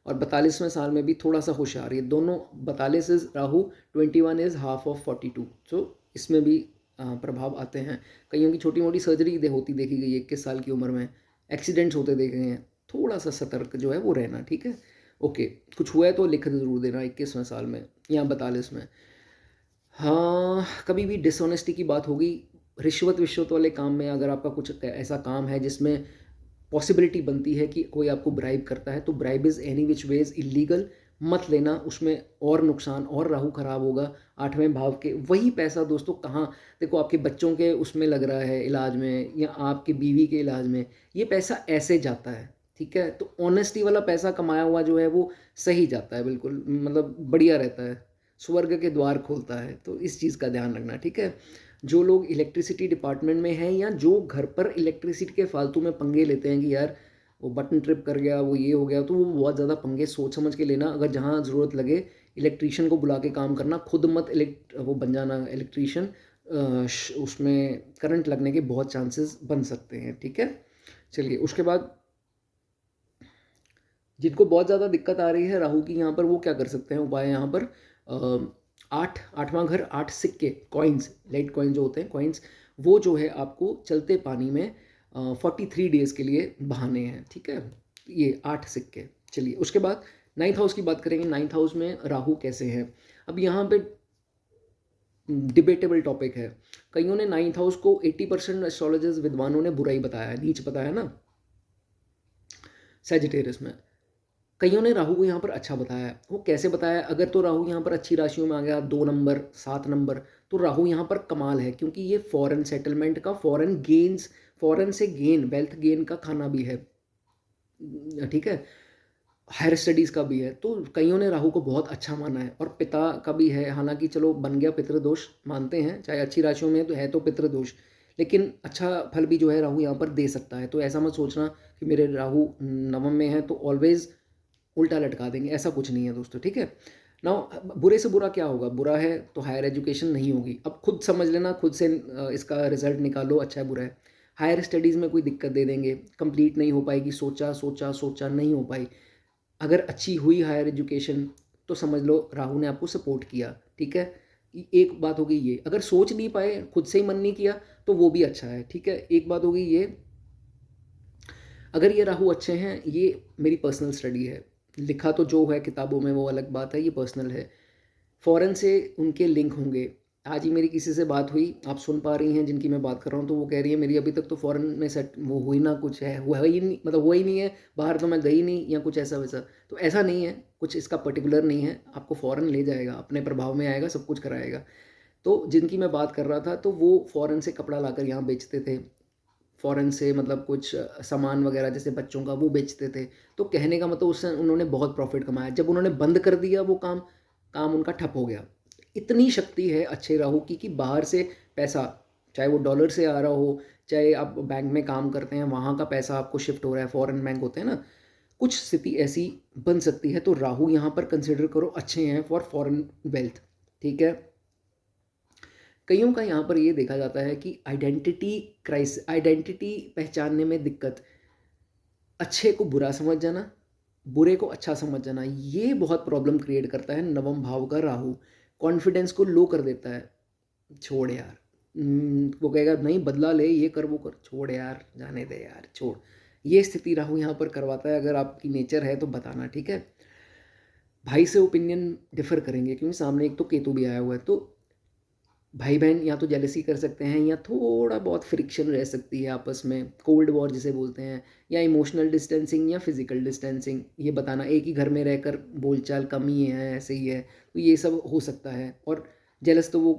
और 42वें साल में भी थोड़ा सा होशियार, ये दोनों 42 is Rahu, 21 is half of 42, सो इसमें भी प्रभाव आते हैं। कईयों की छोटी मोटी सर्जरी होती देखी गई है 21 साल की उम्र में, एक्सीडेंट्स होते देखे गए हैं, थोड़ा सा सतर्क जो है वो रहना, ठीक है? ओके, कुछ हुआ है तो लिख ज़रूर देना 21वें साल में या 42 में। हाँ, कभी भी डिसऑनेस्टी की बात होगी, रिश्वत विश्वत वाले काम में अगर आपका कुछ ऐसा काम है जिसमें पॉसिबिलिटी बनती है कि कोई आपको ब्राइब करता है, तो bribe is any which ways illegal, मत लेना, उसमें और नुकसान और राहु खराब होगा। 8वें भाव के वही पैसा दोस्तों कहाँ, देखो आपके बच्चों के उसमें लग रहा है इलाज में या आपकी बीवी के इलाज में, ये पैसा ऐसे जाता है, ठीक है? तो ऑनेस्टी वाला पैसा कमाया हुआ जो है वो सही जाता है, बिल्कुल मतलब बढ़िया रहता है, स्वर्ग के द्वार खोलता है, तो इस चीज़ का ध्यान रखना, ठीक है? जो लोग इलेक्ट्रिसिटी डिपार्टमेंट में हैं या जो घर पर इलेक्ट्रिसिटी के फालतू में पंगे लेते हैं कि यार वो बटन ट्रिप कर गया, वो ये हो गया, तो वो बहुत ज़्यादा पंगे सोच समझ के लेना। अगर जहाँ ज़रूरत लगे इलेक्ट्रीशियन को बुला के काम करना, खुद मत वो बन जाना इलेक्ट्रीशियन, उसमें करंट लगने के बहुत चांसेस बन सकते हैं, ठीक है? चलिए उसके बाद जिनको बहुत ज़्यादा दिक्कत आ रही है राहु की, यहाँ पर वो क्या कर सकते हैं उपाय? यहाँ पर आठवां घर, 8 सिक्के, कॉइन्स, लाइट कॉइन जो होते हैं कॉइन्स, वो जो है आपको चलते पानी में 43 डेज़ के लिए बहाने हैं, ठीक है? ये 8 सिक्के। चलिए उसके बाद 9th हाउस की बात करेंगे। 9th हाउस में राहु कैसे हैं? अब यहाँ पे डिबेटेबल टॉपिक है। कईयों ने 9th हाउस को 80% एस्ट्रोलॉजर्स विद्वानों ने बुराई बताया, नीच बताया ना सैजिटेरियस में। कईयों ने राहु को यहाँ पर अच्छा बताया। वो कैसे बताया? अगर तो राहु यहाँ पर अच्छी राशियों में आ गया 2 नंबर 7 नंबर, तो राहु यहाँ पर कमाल है, क्योंकि ये फॉरेन सेटलमेंट का, फॉरेन गेन्स, फॉरेन से गेन, वेल्थ गेन का खाना भी है, ठीक है? हायर स्टडीज़ का भी है। तो कईयों ने राहु को बहुत अच्छा माना है और पिता का भी है, हालांकि चलो बन गया पितृदोष, मानते हैं चाहे अच्छी राशियों में तो है तो पितृदोष, लेकिन अच्छा फल भी जो है राहु यहाँ पर दे सकता है। तो ऐसा मत सोचना कि मेरे राहु नवम में है तो ऑलवेज उल्टा लटका देंगे, ऐसा कुछ नहीं है दोस्तों, ठीक है? नाउ बुरे से बुरा क्या होगा? बुरा है तो हायर एजुकेशन नहीं होगी, अब खुद समझ लेना, खुद से इसका रिजल्ट निकालो, अच्छा है बुरा है। हायर स्टडीज़ में कोई दिक्कत दे देंगे, कंप्लीट नहीं हो पाएगी, सोचा सोचा सोचा नहीं हो पाई। अगर अच्छी हुई हायर एजुकेशन तो समझ लो राहु ने आपको सपोर्ट किया, ठीक है? एक बात हो गई ये, अगर सोच नहीं पाए, खुद से ही मन नहीं किया, तो वो भी अच्छा है, ठीक है? एक बात हो गई ये, अगर ये राहु अच्छे हैं, ये मेरी पर्सनल स्टडी है, लिखा तो जो है किताबों में वो अलग बात है, ये पर्सनल है। फ़ॉरेन से उनके लिंक होंगे। आज ही मेरी किसी से बात हुई, आप सुन पा रही हैं जिनकी मैं बात कर रहा हूँ, तो वो कह रही है मेरी अभी तक तो फ़ॉरेन में सेट वो हुई ना, कुछ है हुआ ही नहीं, मतलब हुआ ही नहीं है, बाहर तो मैं गई नहीं या कुछ ऐसा वैसा। तो ऐसा नहीं है, कुछ इसका पर्टिकुलर नहीं है, आपको फ़ॉरेन ले जाएगा, अपने प्रभाव में आएगा, सब कुछ कराएगा। तो जिनकी मैं बात कर रहा था, तो वो फ़ॉरेन से कपड़ा लाकर यहाँ बेचते थे, फ़ॉरेन से मतलब कुछ सामान वगैरह जैसे बच्चों का वो बेचते थे। तो कहने का मतलब उससे उन्होंने बहुत प्रॉफ़िट कमाया। जब उन्होंने बंद कर दिया वो काम, काम उनका ठप हो गया। इतनी शक्ति है अच्छे राहु की कि बाहर से पैसा, चाहे वो डॉलर से आ रहा हो, चाहे आप बैंक में काम करते हैं वहाँ का पैसा आपको शिफ्ट हो रहा है, फ़ॉरेन बैंक होते हैं ना, कुछ स्थिति ऐसी बन सकती है। तो राहु यहाँ पर कंसिडर करो अच्छे हैं फॉर फ़ॉरेन वेल्थ, ठीक है? कईयों का यहाँ पर ये देखा जाता है कि आइडेंटिटी पहचानने में दिक्कत, अच्छे को बुरा समझ जाना, बुरे को अच्छा समझ जाना, ये बहुत प्रॉब्लम क्रिएट करता है नवम भाव का राहु। कॉन्फिडेंस को लो कर देता है, छोड़ यार, वो कहेगा नहीं बदला ले, ये कर वो कर, छोड़ यार, जाने दे यार, छोड़, ये स्थिति राहु यहाँ पर करवाता है। अगर आपकी नेचर है तो बताना, ठीक है? भाई से ओपिनियन डिफर करेंगे क्योंकि सामने एक तो केतु भी आया हुआ है। तो भाई-बहन या तो जेलसी कर सकते हैं या थोड़ा बहुत फ्रिक्शन रह सकती है आपस में, कोल्ड वॉर जिसे बोलते हैं, या इमोशनल डिस्टेंसिंग या फिज़िकल डिस्टेंसिंग, ये बताना एक ही घर में रहकर बोलचाल कम ही है, ऐसे ही है, तो ये सब हो सकता है। और जेलस तो वो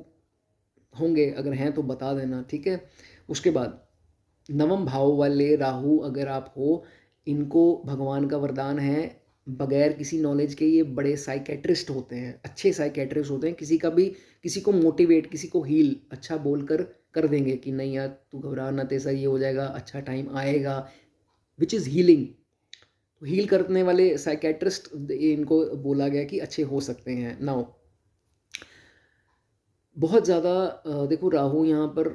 होंगे, अगर हैं तो बता देना, ठीक है? उसके बाद नवम भाव वाले राहु अगर आप हो, इनको भगवान का वरदान है, बगैर किसी नॉलेज के ये बड़े साइकेट्रिस्ट होते हैं, अच्छे साइकेट्रिस्ट होते हैं, किसी का भी, किसी को मोटिवेट, किसी को हील अच्छा बोलकर कर देंगे कि नहीं यार तू घबरा ना, तेरा ये हो जाएगा, अच्छा टाइम आएगा, विच इज़ हीलिंग। तो हील करने वाले साइकेट्रिस्ट इनको बोला गया कि अच्छे हो सकते हैं। नाउ बहुत ज़्यादा देखो राहु यहाँ पर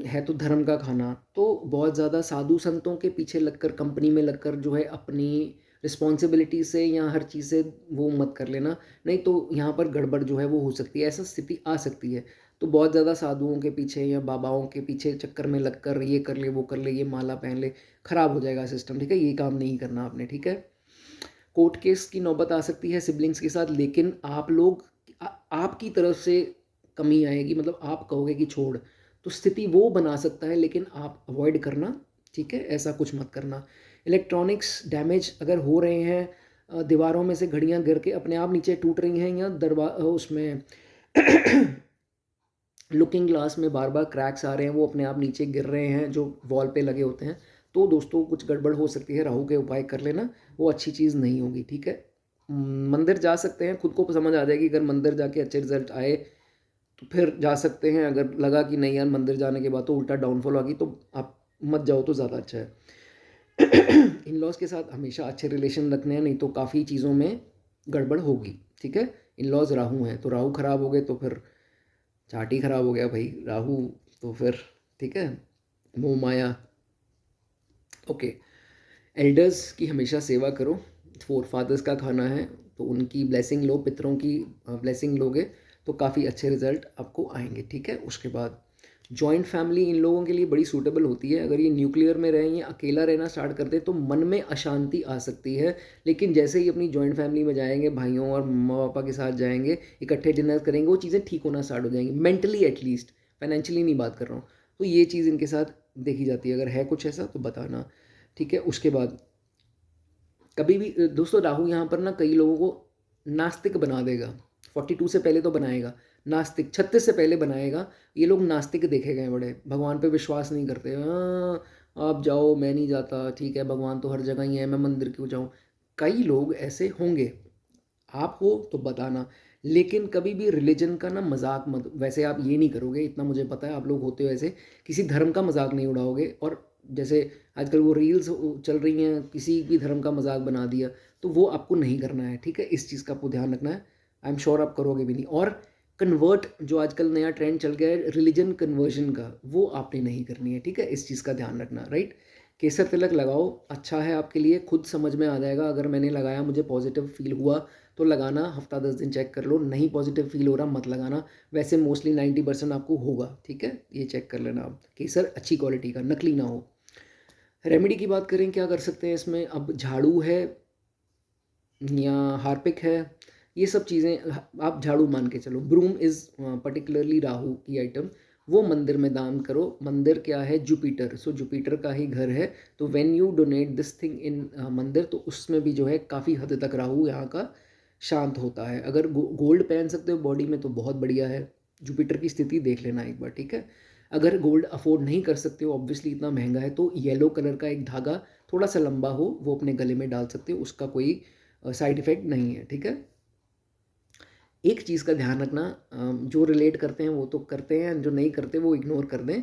है तो धर्म का खाना, तो बहुत ज़्यादा साधु संतों के पीछे लगकर, कंपनी में लगकर जो है अपनी रिस्पॉन्सिबिलिटी से या हर चीज़ से वो मत कर लेना, नहीं तो यहाँ पर गड़बड़ जो है वो हो सकती है, ऐसा स्थिति आ सकती है। तो बहुत ज़्यादा साधुओं के पीछे या बाबाओं के पीछे चक्कर में लगकर ये कर ले, वो कर ले, ये माला पहन ले, खराब हो जाएगा सिस्टम, ठीक है? ये काम नहीं करना आपने, ठीक है? कोर्ट केस की नौबत आ सकती है सिबलिंग्स के साथ, लेकिन आप लोग आपकी तरफ से कमी आएगी, मतलब आप कहोगे कि छोड़, तो स्थिति वो बना सकता है, लेकिन आप अवॉइड करना, ठीक है? ऐसा कुछ मत करना। इलेक्ट्रॉनिक्स डैमेज अगर हो रहे हैं, दीवारों में से घड़ियां गिर के अपने आप नीचे टूट रही हैं, या उसमें लुकिंग ग्लास में बार बार क्रैक्स आ रहे हैं, वो अपने आप नीचे गिर रहे हैं जो वॉल पे लगे होते हैं, तो दोस्तों कुछ गड़बड़ हो सकती है, राहु के उपाय कर लेना, वो अच्छी चीज़ नहीं होगी, ठीक है? मंदिर जा सकते हैं, खुद को समझ आ जाएगी, अगर मंदिर जाके अच्छे रिजल्ट आए तो फिर जा सकते हैं, अगर लगा कि नहीं यार मंदिर जाने के बाद तो उल्टा डाउनफॉल होगी, तो आप मत जाओ तो ज़्यादा अच्छा है। इन लॉज के साथ हमेशा अच्छे रिलेशन रखने हैं, नहीं तो काफ़ी चीज़ों में गड़बड़ होगी, ठीक है? इन लॉज राहु हैं, तो राहु खराब हो गए तो फिर चार्ट ही खराब हो गया भाई, राहु तो फिर, ठीक है? मोह माया। ओके, एल्डर्स की हमेशा सेवा करो, फोर फादर्स का खाना है, तो उनकी ब्लेसिंग लो, पितरों की ब्लेसिंग लोगे तो काफ़ी अच्छे रिजल्ट आपको आएंगे, ठीक है? उसके बाद जॉइंट फैमिली इन लोगों के लिए बड़ी सूटेबल होती है, अगर ये न्यूक्लियर में रहें या अकेला रहना स्टार्ट कर दे तो मन में अशांति आ सकती है, लेकिन जैसे ही अपनी जॉइंट फैमिली में जाएंगे, भाइयों और मम्मा पापा के साथ जाएंगे, इकट्ठे डिनर करेंगे, वो चीज़ें ठीक होना स्टार्ट हो जाएंगी, मेंटली एटलीस्ट, फाइनेंशियली नहीं बात कर रहा हूँ। तो ये चीज़ इनके साथ देखी जाती है, अगर है कुछ ऐसा तो बताना, ठीक है? उसके बाद कभी भी दोस्तों राहु यहाँ पर ना कई लोगों को नास्तिक बना देगा, 42 से पहले तो बनाएगा, नास्तिक 36 से पहले बनाएगा, ये लोग नास्तिक देखे गए बड़े, भगवान पे विश्वास नहीं करते, हाँ आप जाओ मैं नहीं जाता, ठीक है भगवान तो हर जगह ही है, मैं मंदिर क्यों जाऊँ, कई लोग ऐसे होंगे, आप हो तो बताना, लेकिन कभी भी रिलीजन का ना मजाक मत, वैसे आप ये नहीं करोगे, इतना मुझे पता है आप लोग होते हो ऐसे, किसी धर्म का मजाक नहीं उड़ाओगे, और जैसे आजकल वो रील्स चल रही हैं, किसी भी धर्म का मजाक बना दिया, तो वो आपको नहीं करना है, ठीक है? इस चीज़ का आपको ध्यान रखना है, आई एम श्योर आप करोगे भी नहीं। और कन्वर्ट जो आजकल नया ट्रेंड चल गया है रिलीजन कन्वर्जन का, वो आपने नहीं करनी है, ठीक है? इस चीज़ का ध्यान रखना, राइट? केसर तिलक लगाओ, अच्छा है आपके लिए, खुद समझ में आ जाएगा, अगर मैंने लगाया मुझे पॉजिटिव फील हुआ तो लगाना, हफ्ता 10 दिन चेक कर लो, नहीं पॉजिटिव फील हो रहा मत लगाना, वैसे मोस्टली 90% आपको होगा, ठीक है? ये चेक कर लेना आप, केसर अच्छी क्वालिटी का, नकली ना हो। रेमेडी की बात करें क्या कर सकते हैं इसमें, अब झाड़ू है या हार्पिक है, ये सब चीज़ें आप झाड़ू मान के चलो, ब्रूम इज़ पर्टिकुलरली राहु की आइटम, वो मंदिर में दान करो, मंदिर क्या है, जुपिटर, सो जुपिटर का ही घर है, तो when you donate this thing in मंदिर, तो उसमें भी जो है काफ़ी हद तक राहु यहाँ का शांत होता है, अगर गोल्ड पहन सकते हो बॉडी में तो बहुत बढ़िया है, जुपिटर की स्थिति देख लेना एक बार, ठीक है? अगर गोल्ड अफोर्ड नहीं कर सकते हो, ऑब्वियसली इतना महंगा है, तो येलो कलर का एक धागा थोड़ा सा लंबा हो वो अपने गले में डाल सकते हो, उसका कोई साइड इफ़ेक्ट नहीं है, ठीक है? एक चीज़ का ध्यान रखना, जो रिलेट करते हैं वो तो करते हैं, जो नहीं करते वो इग्नोर कर दें,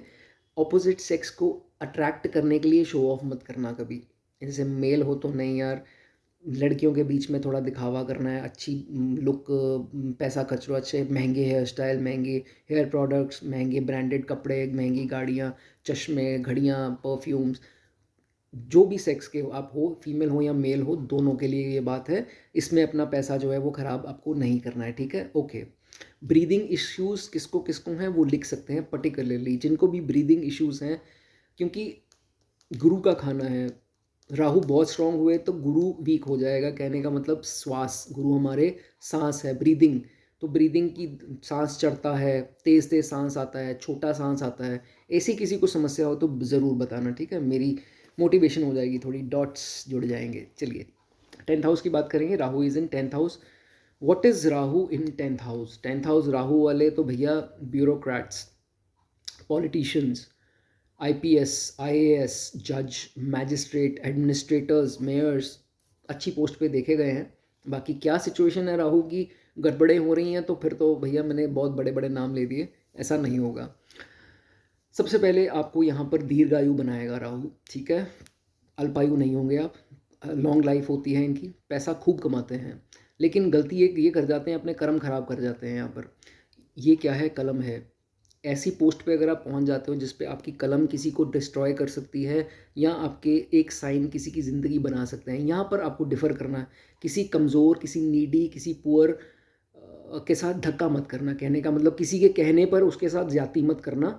ऑपोजिट सेक्स को अट्रैक्ट करने के लिए शो ऑफ मत करना कभी, जैसे मेल हो तो नहीं यार, लड़कियों के बीच में थोड़ा दिखावा करना है, अच्छी लुक, पैसा खर्च लो, अच्छे महंगे हेयर स्टाइल, महंगे हेयर प्रोडक्ट्स, महंगे ब्रांडेड कपड़े, महंगी गाड़ियाँ, चश्मे, घड़ियाँ, परफ्यूम्स, जो भी सेक्स के आप हो, फीमेल हो या मेल हो, दोनों के लिए ये बात है, इसमें अपना पैसा जो है वो ख़राब आपको नहीं करना है, ठीक है? ओके, ब्रीदिंग इश्यूज़ किसको किसको हैं वो लिख सकते हैं, पर्टिकुलरली जिनको भी ब्रीदिंग इश्यूज़ हैं, क्योंकि गुरु का खाना है, राहु बहुत स्ट्रांग हुए तो गुरु वीक हो जाएगा, कहने का मतलब श्वास, गुरु हमारे सांस है, ब्रीदिंग, तो ब्रीदिंग की सांस चढ़ता है, तेज़ तेज़ सांस आता है, छोटा सांस आता है, ऐसी किसी को समस्या हो तो ज़रूर बताना, ठीक है? मेरी मोटिवेशन हो जाएगी, थोड़ी डॉट्स जुड़ जाएंगे। चलिए 10th हाउस की बात करेंगे। Rahu is in 10th house. What is Rahu in 10th house? 10th house Rahu वाले तो भैया ब्यूरोक्रेट्स, पॉलिटिशियंस, आईपीएस, आईएएस, जज, मैजिस्ट्रेट, एडमिनिस्ट्रेटर्स, मेयर्स, अच्छी पोस्ट पे देखे गए हैं। बाकी क्या सिचुएशन है राहु की, गड़बड़ें हो रही हैं तो फिर तो भैया मैंने बहुत बड़े बड़े नाम ले दिए, ऐसा नहीं होगा। सबसे पहले आपको यहाँ पर दीर्घायु बनाएगा राहु, ठीक है? अल्पायु नहीं होंगे आप। लॉन्ग लाइफ होती है इनकी, पैसा खूब कमाते हैं, लेकिन गलती एक ये कर जाते हैं, अपने कर्म खराब कर जाते हैं यहाँ पर। ये क्या है? कलम है। ऐसी पोस्ट पे अगर आप पहुंच जाते हो जिस पे आपकी कलम किसी को डिस्ट्रॉय कर सकती है, या आपके एक साइन किसी की ज़िंदगी बना सकते हैं, यहाँ पर आपको डिफ़र करना है। किसी कमज़ोर, किसी नीडी, किसी पुअर के साथ धक्का मत करना। कहने का मतलब किसी के कहने पर उसके साथ ज्यादती मत करना।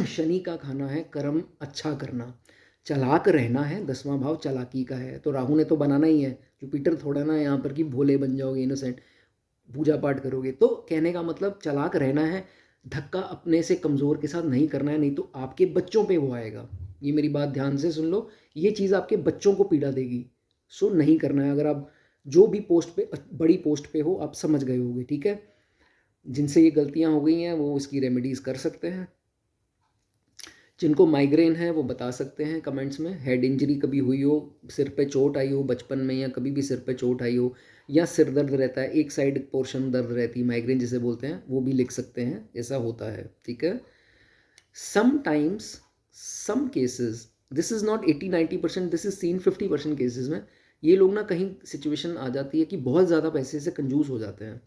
शनि का खाना है कर्म अच्छा करना, चालाक रहना है, 10वां भाव चालाकी का है, तो राहु ने तो बनाना ही है। जुपिटर थोड़ा ना यहाँ पर कि भोले बन जाओगे, इनोसेंट, पूजा पाठ करोगे। तो कहने का मतलब चालाक रहना है, धक्का अपने से कमज़ोर के साथ नहीं करना है, नहीं तो आपके बच्चों पे वो आएगा। ये मेरी बात ध्यान से सुन लो, ये चीज़ आपके बच्चों को पीड़ा देगी। सो नहीं करना है। अगर आप जो भी पोस्ट पे, बड़ी पोस्ट पे हो, आप समझ गए होगे, ठीक है? जिनसे ये गलतियां हो गई हैं वो इसकी रेमेडीज़ कर सकते हैं। जिनको माइग्रेन है वो बता सकते हैं कमेंट्स में। हेड इंजरी कभी हुई हो, सिर पे चोट आई हो बचपन में, या कभी भी सिर पे चोट आई हो, या सिर दर्द रहता है, एक साइड पोर्शन दर्द रहती है, माइग्रेन जिसे बोलते हैं, वो भी लिख सकते हैं, ऐसा होता है, ठीक है? Sometimes, some cases, this is not 80-90%, this is seen 50% cases में। ये लोग ना कहीं सिचुएशन आ जाती है कि बहुत ज़्यादा पैसे से कंजूस हो जाते हैं।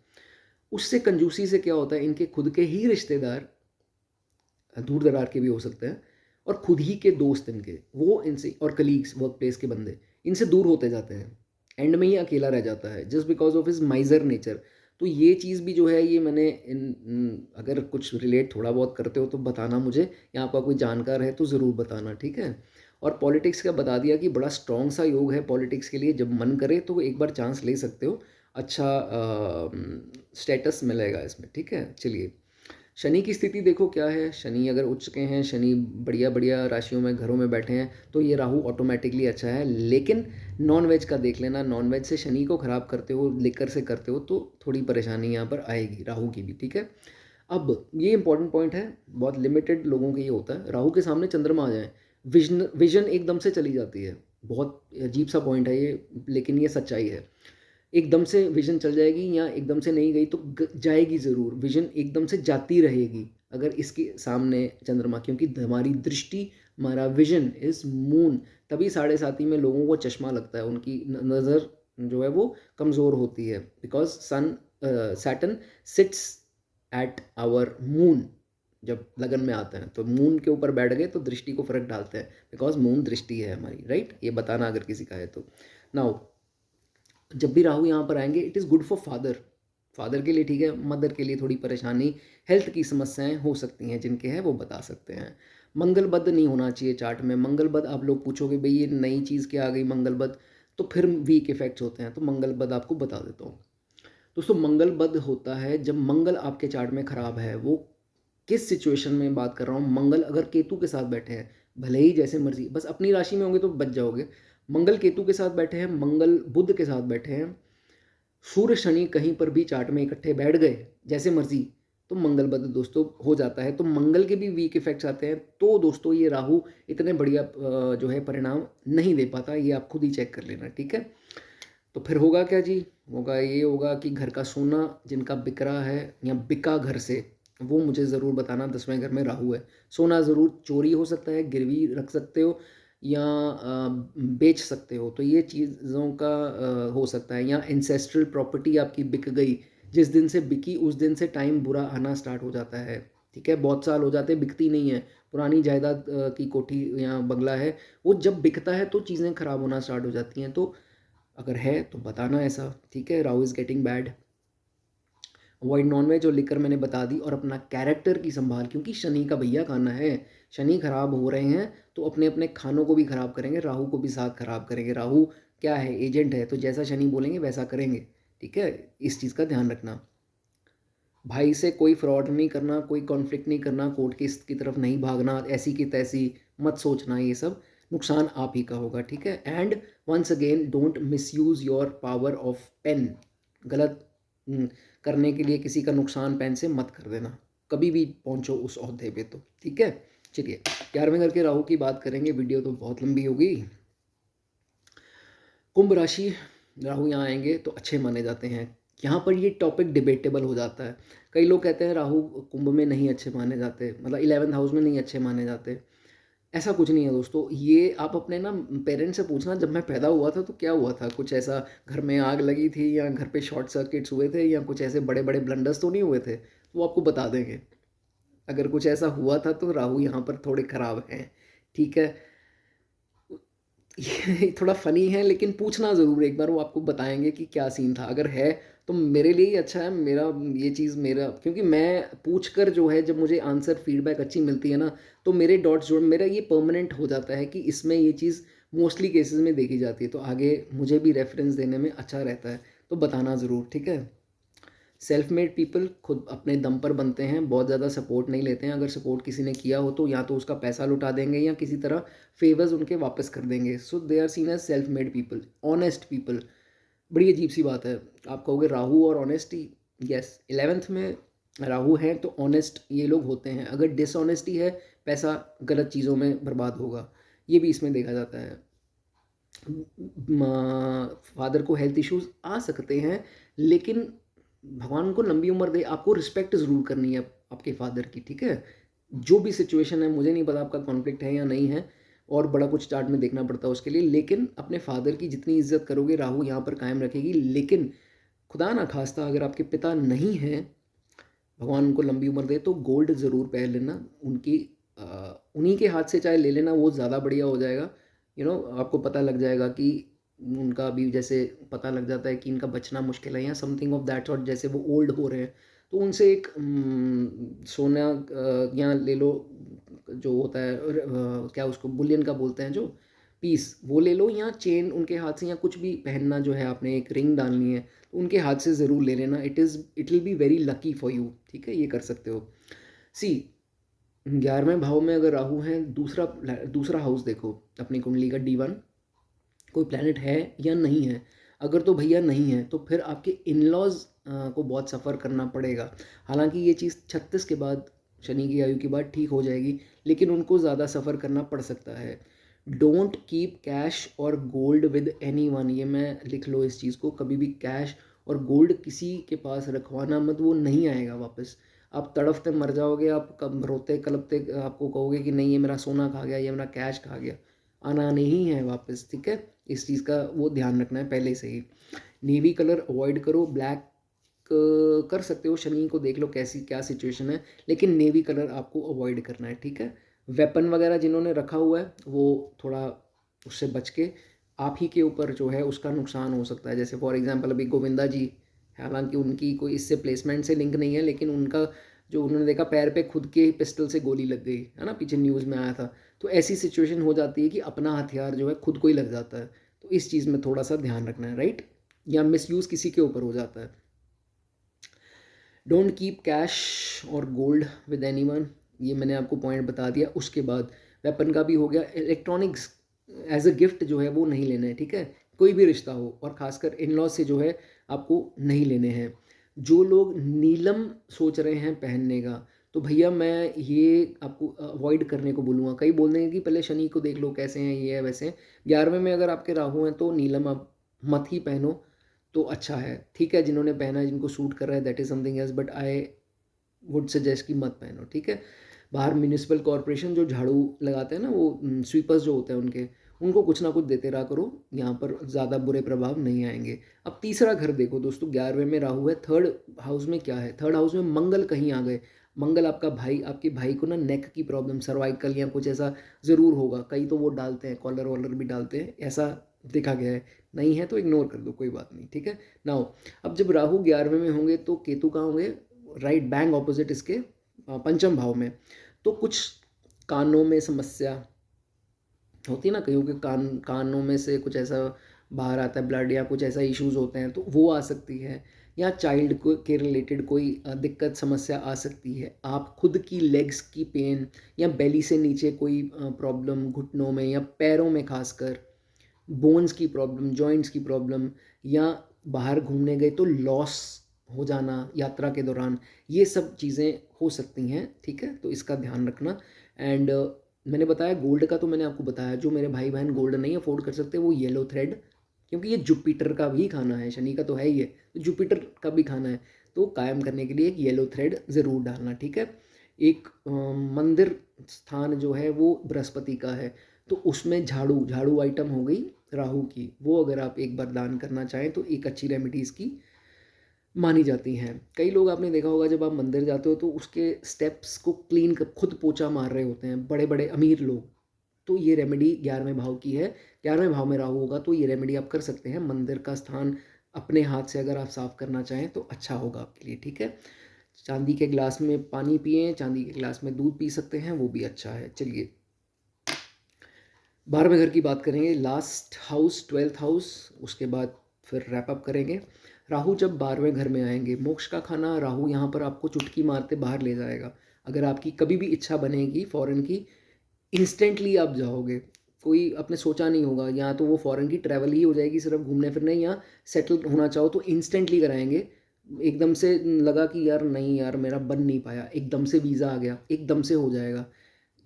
उससे कंजूसी से क्या होता है, इनके खुद के ही रिश्तेदार, दूर दरार के भी हो सकते हैं, और खुद ही के दोस्त इनके, वो इनसे, और कलीग्स, वर्क प्लेस के बंदे, इनसे दूर होते जाते हैं। एंड में ये अकेला रह जाता है just because of his माइजर nature. तो ये चीज़ भी जो है, ये मैंने अगर कुछ रिलेट थोड़ा बहुत करते हो तो बताना मुझे, या आपका कोई जानकार है तो ज़रूर बताना, ठीक है? और पॉलिटिक्स का बता दिया कि बड़ा स्ट्रॉन्ग सा योग है पॉलिटिक्स के लिए, जब मन करे तो एक बार चांस ले सकते हो, अच्छा स्टेटस मिलेगा इसमें, ठीक है? चलिए, शनि की स्थिति देखो क्या है। शनि अगर उच्च के हैं, शनि बढ़िया बढ़िया राशियों में, घरों में बैठे हैं, तो ये राहु ऑटोमेटिकली अच्छा है। लेकिन नॉन वेज का देख लेना, नॉन वेज से शनि को खराब करते हो, लेकर से करते हो, तो थोड़ी परेशानी यहाँ पर आएगी राहु की भी, ठीक है? अब ये इंपॉर्टेंट पॉइंट है, बहुत लिमिटेड लोगों के ये होता है, राहु के सामने चंद्रमा आ जाए, विजन विजन एकदम से चली जाती है। बहुत अजीब सा पॉइंट है ये, लेकिन ये सच्चाई है। एकदम से विजन चल जाएगी, या एकदम से नहीं गई तो जाएगी ज़रूर, विजन एकदम से जाती रहेगी अगर इसके सामने चंद्रमा, क्योंकि हमारी दृष्टि, हमारा विजन इज मून। तभी 7.5 में लोगों को चश्मा लगता है, उनकी नज़र जो है वो कमज़ोर होती है, because sun Saturn sits at our moon. जब लगन में आते हैं तो मून के ऊपर बैठ गए तो दृष्टि को फर्क डालते हैं, बिकॉज मून दृष्टि है हमारी, राइट? ये बताना अगर किसी का है तो। नाउ, जब भी राहु यहाँ पर आएंगे, it is good for father, father के लिए ठीक है, मदर के लिए थोड़ी परेशानी, हेल्थ की समस्याएं हो सकती हैं, जिनके हैं वो बता सकते हैं। मंगलबद्ध नहीं होना चाहिए चार्ट में। मंगलबद्ध, आप लोग पूछोगे भाई ये नई चीज़ क्या आ गई मंगलबद्ध, तो फिर वीक इफेक्ट्स होते हैं, तो मंगलबद्ध आपको बता देता हूँ। दोस्तों, मंगलबद्ध होता है जब मंगल आपके चार्ट में खराब है। वो किस सिचुएशन में बात कर रहा हूँ, मंगल अगर केतु के साथ बैठे हैं, भले ही जैसे मर्जी, बस अपनी राशि में होंगे तो बच जाओगे। मंगल केतु के साथ बैठे हैं, मंगल बुध के साथ बैठे हैं, सूर्य शनि कहीं पर भी चार्ट में इकट्ठे बैठ गए जैसे मर्जी, तो मंगल बद्ध दोस्तों हो जाता है। तो मंगल के भी वीक इफेक्ट्स आते हैं। तो दोस्तों ये राहु इतने बढ़िया जो है परिणाम नहीं दे पाता, ये आप खुद ही चेक कर लेना, ठीक है? तो फिर होगा क्या जी? होगा ये, होगा कि घर का सोना जिनका बिक रहा है या बिका घर से, वो मुझे ज़रूर बताना। 10वें घर में राहु है, सोना ज़रूर चोरी हो सकता है, गिरवी रख सकते हो, या बेच सकते हो, तो ये चीज़ों का हो सकता है। या इंसेस्ट्रल प्रॉपर्टी आपकी बिक गई, जिस दिन से बिकी उस दिन से टाइम बुरा आना स्टार्ट हो जाता है, ठीक है? बहुत साल हो जाते हैं बिकती नहीं है, पुरानी जायदाद की कोठी या बंगला है, वो जब बिकता है तो चीज़ें खराब होना स्टार्ट हो जाती हैं। तो अगर है तो बताना ऐसा, ठीक है? Rahu is getting bad. Avoid nonveg और लिकर मैंने बता दी, और अपना कैरेक्टर की संभाल, क्योंकि शनि का भैया खाना है। शनि खराब हो रहे हैं तो अपने अपने खानों को भी खराब करेंगे, राहु को भी साथ खराब करेंगे। राहु क्या है? एजेंट है, तो जैसा शनि बोलेंगे वैसा करेंगे, ठीक है? इस चीज़ का ध्यान रखना। भाई से कोई फ्रॉड नहीं करना, कोई कॉन्फ्लिक्ट नहीं करना, कोर्ट केस की तरफ नहीं भागना, ऐसी की तैसी मत सोचना, ये सब नुकसान आप ही का होगा, ठीक है। And once again don't misuse your power of pen. गलत करने के लिए किसी का नुकसान पेन से मत कर देना, कभी भी पहुंचो उस ओहदे पे तो, ठीक है। चलिए 11वें घर के राहु की बात करेंगे, वीडियो तो बहुत लंबी होगी। कुंभ राशि, राहु यहाँ आएंगे तो अच्छे माने जाते हैं। यहाँ पर ये टॉपिक डिबेटेबल हो जाता है। कई लोग कहते हैं राहु कुंभ में नहीं अच्छे माने जाते, मतलब 11th हाउस में नहीं अच्छे माने जाते। ऐसा कुछ नहीं है दोस्तों, ये आप अपने ना पेरेंट्स से पूछना, जब मैं पैदा हुआ था तो क्या हुआ था, कुछ ऐसा घर में आग लगी थी या घर पे शॉर्ट सर्किट्स हुए थे या कुछ ऐसे बड़े बड़े ब्लंडर्स तो नहीं हुए थे, तो वो आपको बता देंगे। अगर कुछ ऐसा हुआ था तो राहु यहाँ पर थोड़े खराब हैं, ठीक है। ये थोड़ा फ़नी है, लेकिन पूछना ज़रूर एक बार, वो आपको बताएँगे कि क्या सीन था। अगर है तो मेरे लिए ही अच्छा है, मेरा ये चीज़ मेरा, क्योंकि मैं पूछ कर जो है जब मुझे आंसर फीडबैक अच्छी मिलती है ना, तो मेरे डॉट्स जोड़ मेरा ये परमानेंट हो जाता है कि इसमें ये चीज़ मोस्टली केसेस में देखी जाती है, तो आगे मुझे भी रेफ़रेंस देने में अच्छा रहता है। तो बताना ज़रूर, ठीक है। सेल्फ मेड पीपल खुद अपने दम पर बनते हैं, बहुत ज़्यादा सपोर्ट नहीं लेते हैं। अगर सपोर्ट किसी ने किया हो तो या तो उसका पैसा लुटा देंगे या किसी तरह फेवर्स उनके वापस कर देंगे। So they are seen as self made people, honest people. बड़ी अजीब सी बात है, आप कहोगे राहु और ऑनेस्टी, यस 11th में राहु हैं तो ऑनेस्ट ये लोग होते हैं। अगर डिसऑनेस्टी है, पैसा गलत चीज़ों में बर्बाद होगा, ये भी इसमें देखा जाता है। फादर को हेल्थ इश्यूज आ सकते हैं, लेकिन भगवान उनको लंबी उम्र दे, आपको रिस्पेक्ट ज़रूर करनी है आपके फादर की, ठीक है। जो भी सिचुएशन है, मुझे नहीं पता आपका कॉन्फ्लिक्ट है या नहीं है, और बड़ा कुछ चार्ट में देखना पड़ता है उसके लिए, लेकिन अपने फादर की जितनी इज्जत करोगे राहु यहाँ पर कायम रखेगी। लेकिन खुदा ना खास्ता अगर आपके पिता नहीं हैं, भगवान उनको लंबी उम्र दे, तो गोल्ड ज़रूर पहन लेना उनकी, उन्हीं के हाथ से चाहे ले लेना, वो ज़्यादा बढ़िया हो जाएगा। आपको पता लग जाएगा कि उनका भी जैसे पता लग जाता है कि इनका बचना मुश्किल है या समथिंग ऑफ दैट सॉर्ट, जैसे वो ओल्ड हो रहे हैं, तो उनसे एक सोना या ले लो, जो होता है क्या उसको बुलियन का बोलते हैं, जो पीस, वो ले लो, या चेन उनके हाथ से, या कुछ भी पहनना जो है, आपने एक रिंग डालनी है तो उनके हाथ से ज़रूर ले लेना। It will be very lucky for you, ठीक है, ये कर सकते हो। सी 11वें भाव में अगर राहु है, दूसरा दूसरा हाउस देखो अपनी कुंडली का, D1, कोई प्लैनेट है या नहीं है। अगर तो भैया नहीं है तो फिर आपके इन लॉज को बहुत सफ़र करना पड़ेगा। हालांकि ये चीज़ 36 के बाद, शनि की आयु के बाद ठीक हो जाएगी, लेकिन उनको ज़्यादा सफ़र करना पड़ सकता है। डोंट कीप कैश और गोल्ड विद एनी वन, ये मैं लिख लो इस चीज़ को, कभी भी कैश और गोल्ड किसी के पास रखवाना मत, वो नहीं आएगा वापस। आप तड़फते मर जाओगे, आप कब रोते कलपते आपको कहोगे कि नहीं ये मेरा सोना खा गया, ये मेरा कैश खा गया, आना नहीं है वापस, ठीक है। इस चीज़ का वो ध्यान रखना है पहले से ही। नेवी कलर अवॉइड करो, ब्लैक कर सकते हो, शनि को देख लो कैसी क्या सिचुएशन है, लेकिन नेवी कलर आपको अवॉइड करना है, ठीक है। वेपन वगैरह जिन्होंने रखा हुआ है वो थोड़ा उससे बच के, आप ही के ऊपर जो है उसका नुकसान हो सकता है। जैसे फॉर एग्जांपल अभी गोविंदा जी, हालांकि उनकी कोई इससे प्लेसमेंट से लिंक नहीं है, लेकिन उनका जो उन्होंने देखा पैर पे खुद के पिस्टल से गोली लग गई है ना, पीछे न्यूज़ में आया था। तो ऐसी सिचुएशन हो जाती है कि अपना हथियार जो है खुद को ही लग जाता है, तो इस चीज़ में थोड़ा सा ध्यान रखना है, राइट। या मिसयूज़ किसी के ऊपर हो जाता है। डोंट कीप कैश और गोल्ड विद एनीवन, ये मैंने आपको पॉइंट बता दिया। उसके बाद वेपन का भी हो गया। इलेक्ट्रॉनिक्स एज अ गिफ्ट जो है वो नहीं लेना है, ठीक है, कोई भी रिश्ता हो, और ख़ासकर इन लॉ से जो है आपको नहीं लेने हैं। जो लोग नीलम सोच रहे हैं पहनने का, तो भैया मैं ये आपको अवॉइड करने को बोलूँगा। कई बोल देंगे कि पहले शनि को देख लो कैसे हैं, ये है वैसे हैं। 11वें में अगर आपके राहु हैं तो नीलम आप मत ही पहनो तो अच्छा है, ठीक है। जिन्होंने पहना है, जिनको सूट कर रहा है, that is something else, but I would suggest कि मत पहनो, ठीक है। बाहर म्यूनिसिपल कॉरपोरेशन जो झाड़ू लगाते हैं ना, वो स्वीपर्स जो होते हैं उनको कुछ ना कुछ देते रहा करो, यहाँ पर ज़्यादा बुरे प्रभाव नहीं आएंगे। अब तीसरा घर देखो दोस्तों, 11वें में राहु है, थर्ड हाउस में क्या है, थर्ड हाउस में मंगल कहीं आ गए। मंगल आपका भाई, आपके भाई को ना नेक की प्रॉब्लम, सर्वाइकल या कुछ ऐसा ज़रूर होगा। कई तो वो डालते हैं, कॉलर वॉलर भी डालते हैं, ऐसा देखा गया है। नहीं है तो इग्नोर कर दो, कोई बात नहीं, ठीक है। नाउ अब जब राहु 11वें में होंगे तो केतु कहाँ होंगे, राइट बैंग ऑपोजिट इसके, पंचम भाव में। तो कुछ कानों में समस्या होती है ना, कईयों के कानों में से कुछ ऐसा बाहर आता है ब्लड, या कुछ ऐसा इश्यूज होते हैं, तो वो आ सकती है। या चाइल्ड को के रिलेटेड कोई दिक्कत समस्या आ सकती है, आप खुद की लेग्स की पेन या बेली से नीचे कोई प्रॉब्लम घुटनों में या पैरों में खासकर, बोन्स की प्रॉब्लम, जॉइंट्स की प्रॉब्लम, या बाहर घूमने गए तो लॉस हो जाना यात्रा के दौरान, ये सब चीज़ें हो सकती हैं, ठीक है? तो इसका ध्यान रखना। एंड मैंने बताया गोल्ड का, तो मैंने आपको बताया जो मेरे भाई बहन गोल्ड नहीं अफोर्ड कर सकते वो येलो थ्रेड, क्योंकि ये जुपिटर का भी खाना है, शनि का तो है ही है, तो जुपिटर का भी खाना है, तो कायम करने के लिए एक येलो थ्रेड ज़रूर डालना, ठीक है? एक मंदिर स्थान जो है वो बृहस्पति का है, तो उसमें झाड़ू झाड़ू आइटम हो गई राहु की, वो अगर आप एक बार दान करना चाहें तो एक अच्छी रेमेडीज़ की मानी जाती हैं। कई लोग आपने देखा होगा जब आप मंदिर जाते हो तो उसके स्टेप्स को क्लीन कर खुद पोछा मार रहे होते हैं बड़े बड़े अमीर लोग, तो ये रेमेडी 11वें भाव की है। 11वें भाव में राहु होगा तो ये रेमेडी आप कर सकते हैं। मंदिर का स्थान अपने हाथ से अगर आप साफ करना चाहें तो अच्छा होगा आपके लिए, ठीक है? चांदी के गिलास में पानी पिएं, चांदी के गिलास में दूध पी सकते हैं, वो भी अच्छा है। चलिए 12वें घर की बात करेंगे, लास्ट हाउस 12th हाउस, उसके बाद फिर रैप अप करेंगे। राहु जब 12वें घर में आएंगे, मोक्ष का खाना राहु यहाँ पर आपको चुटकी मारते बाहर ले जाएगा। अगर आपकी कभी भी इच्छा बनेगी फॉरेन की, इंस्टेंटली आप जाओगे, कोई आपने सोचा नहीं होगा, या तो वो फॉरेन की ट्रैवल ही हो जाएगी सिर्फ घूमने फिरने, या सेटल होना चाहो तो इंस्टेंटली कराएंगे। एकदम से लगा कि यार नहीं यार मेरा बन नहीं पाया, एकदम से वीज़ा आ गया, एकदम से हो जाएगा,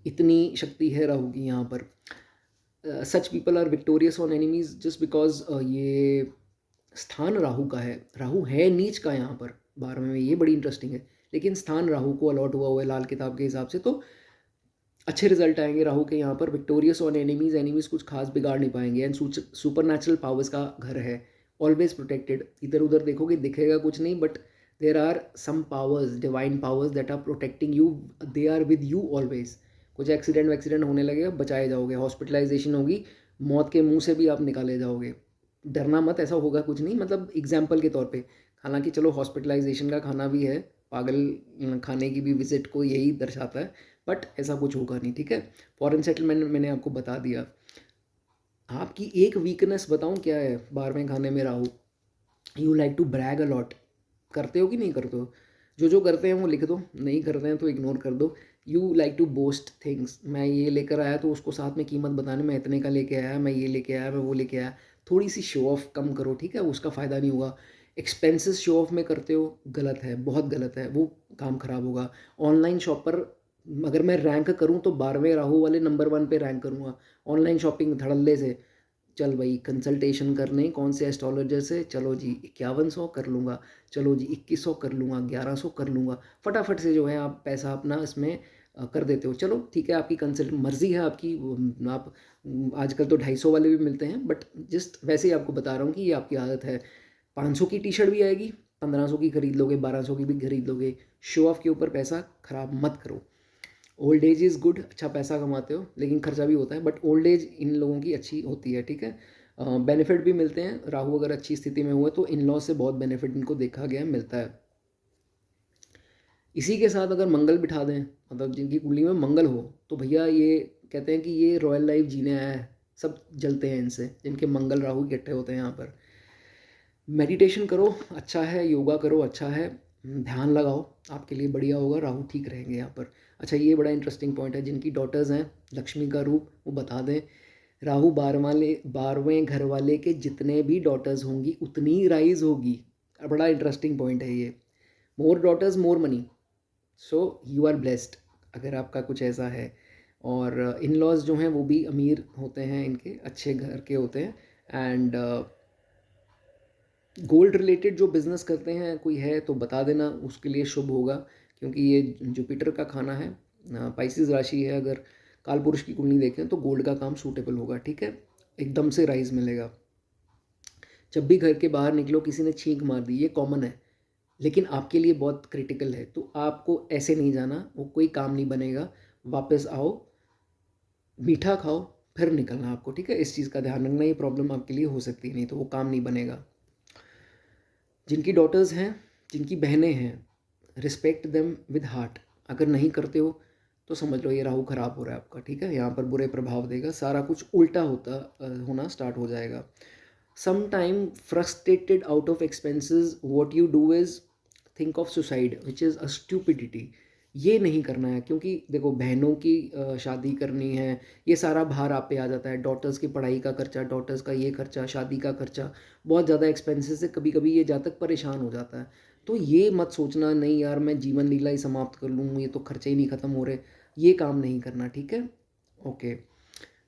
इतनी शक्ति है राहु की यहाँ पर। Such people are victorious on enemies just because ये स्थान राहु का है, राहु है नीच का यहाँ पर 12वें में, ये बड़ी इंटरेस्टिंग है, लेकिन स्थान राहु को अलॉट हुआ है लाल किताब के हिसाब से, तो अच्छे रिजल्ट आएंगे राहु के यहाँ पर। विक्टोरियस ऑन एनिमीज, एनिमीज कुछ खास बिगाड़ नहीं पाएंगे। एंड सुपर नेचुरल पावर्स का घर है, ऑलवेज प्रोटेक्टेड। इधर उधर देखोगे दिखेगा कुछ नहीं, but there are some powers, divine powers that are protecting you, they are with you always. कुछ एक्सीडेंट वैक्सीडेंट होने लगेगा बचाए जाओगे, हॉस्पिटलाइजेशन होगी, मौत के मुंह से भी आप निकाले जाओगे, डरना मत, ऐसा होगा कुछ नहीं, मतलब एग्जाम्पल के तौर पे। हालांकि चलो हॉस्पिटलाइजेशन का खाना भी है, पागल खाने की भी विजिट को यही दर्शाता है, बट ऐसा कुछ होगा नहीं, ठीक है? फॉरेन सेटलमेंट मैंने आपको बता दिया। आपकी एक वीकनेस बताऊं क्या है 12वें खाने में Rahu? You like to brag a lot. करते हो कि नहीं करते हो? जो जो करते हैं वो लिख दो, नहीं करते हैं तो इग्नोर कर दो। You like to boast things, मैं ये लेकर आया तो उसको साथ में कीमत बताने, मैं इतने का लेके आया, मैं ये लेके आया, मैं वो लेके आया। थोड़ी सी शो ऑफ कम करो, ठीक है? उसका फ़ायदा नहीं होगा। एक्सपेंसेस शो ऑफ में करते हो, गलत है, बहुत गलत है, वो काम खराब होगा। ऑनलाइन शॉप पर अगर मैं रैंक करूं तो 12वें राहु वाले नंबर 1 पे रैंक करूंगा। ऑनलाइन शॉपिंग धड़ल्ले से, चल भाई कंसल्टेशन करने कौन से एस्ट्रोलॉजर से, चलो जी 5100 कर लूँगा, चलो जी 2100 कर लूँगा, 1100 कर लूँगा, फटाफट से जो है आप पैसा अपना इसमें कर देते हो। चलो ठीक है, आपकी कंसल्ट मर्ज़ी है आपकी, आप आजकल तो 250 वाले भी मिलते हैं, बट जस्ट वैसे ही आपको बता रहा हूँ कि ये आपकी आदत है। 500 की टी शर्ट भी आएगी, 1500 की खरीद लोगे, 1200 की भी खरीद लोगे। शो ऑफ के ऊपर पैसा खराब मत करो। ओल्ड एज इज़ गुड, अच्छा पैसा कमाते हो लेकिन खर्चा भी होता है, बट ओल्ड एज इन लोगों की अच्छी होती है, ठीक है? बेनिफिट भी मिलते हैं, राहु अगर अच्छी स्थिति में हुआ तो इन लॉ से बहुत बेनिफिट इनको देखा गया मिलता है। इसी के साथ अगर मंगल बिठा दें, मतलब जिनकी कुंडली में मंगल हो, तो भैया ये कहते हैं कि ये रॉयल लाइफ जीने आया है, सब जलते हैं इनसे, जिनके मंगल राहु इकट्ठे होते हैं यहाँ पर। मेडिटेशन करो, अच्छा है, योगा करो, अच्छा है, ध्यान लगाओ, आपके लिए बढ़िया होगा, राहु ठीक रहेंगे यहाँ पर। अच्छा ये बड़ा इंटरेस्टिंग पॉइंट है, जिनकी डॉटर्स हैं लक्ष्मी का रूप, वो बता दें, राहु 12वें घर वाले के जितने भी डॉटर्स होंगी उतनी ही राइज होगी। बड़ा इंटरेस्टिंग पॉइंट है ये, more daughters more money, so you are blessed अगर आपका कुछ ऐसा है। और इन लॉज जो हैं वो भी अमीर होते हैं, इनके अच्छे घर के होते हैं। एंड गोल्ड रिलेटेड जो बिज़नेस करते हैं कोई है तो बता देना, उसके लिए शुभ होगा, क्योंकि ये जुपिटर का खाना है, पाइसिस राशि है। अगर कालपुरुष की कुंडली देखें तो गोल्ड का काम सूटेबल होगा, ठीक है? एकदम से राइज मिलेगा। जब भी घर के बाहर निकलो किसी ने छींक मार दी, ये कॉमन है, लेकिन आपके लिए बहुत क्रिटिकल है, तो आपको ऐसे नहीं जाना, वो कोई काम नहीं बनेगा। वापस आओ, मीठा खाओ, फिर निकलना आपको, ठीक है? इस चीज़ का ध्यान रखना, ये प्रॉब्लम आपके लिए हो सकती है, नहीं तो वो काम नहीं बनेगा। जिनकी डॉटर्स हैं, जिनकी बहनें हैं, रिस्पेक्ट देम विद हार्ट। अगर नहीं करते हो तो समझ लो ये राहु खराब हो रहा है आपका, ठीक है? यहाँ पर बुरे प्रभाव देगा, सारा कुछ उल्टा होना स्टार्ट हो जाएगा। Sometime frustrated out of expenses, what you do is think of suicide, which is a stupidity. ये नहीं करना है, क्योंकि देखो बहनों की शादी करनी है, ये सारा भार आप पे आ जाता है। डॉटर्स की पढ़ाई का खर्चा, डॉटर्स का ये खर्चा, शादी का खर्चा, बहुत ज़्यादा एक्सपेंसेस है। कभी कभी ये जातक परेशान हो जाता है। तो ये मत सोचना नहीं यार मैं जीवन लीला ही समाप्त कर लूँ, ये तो खर्चे ही नहीं ख़त्म हो रहे। ये काम नहीं करना, ठीक है। ओके।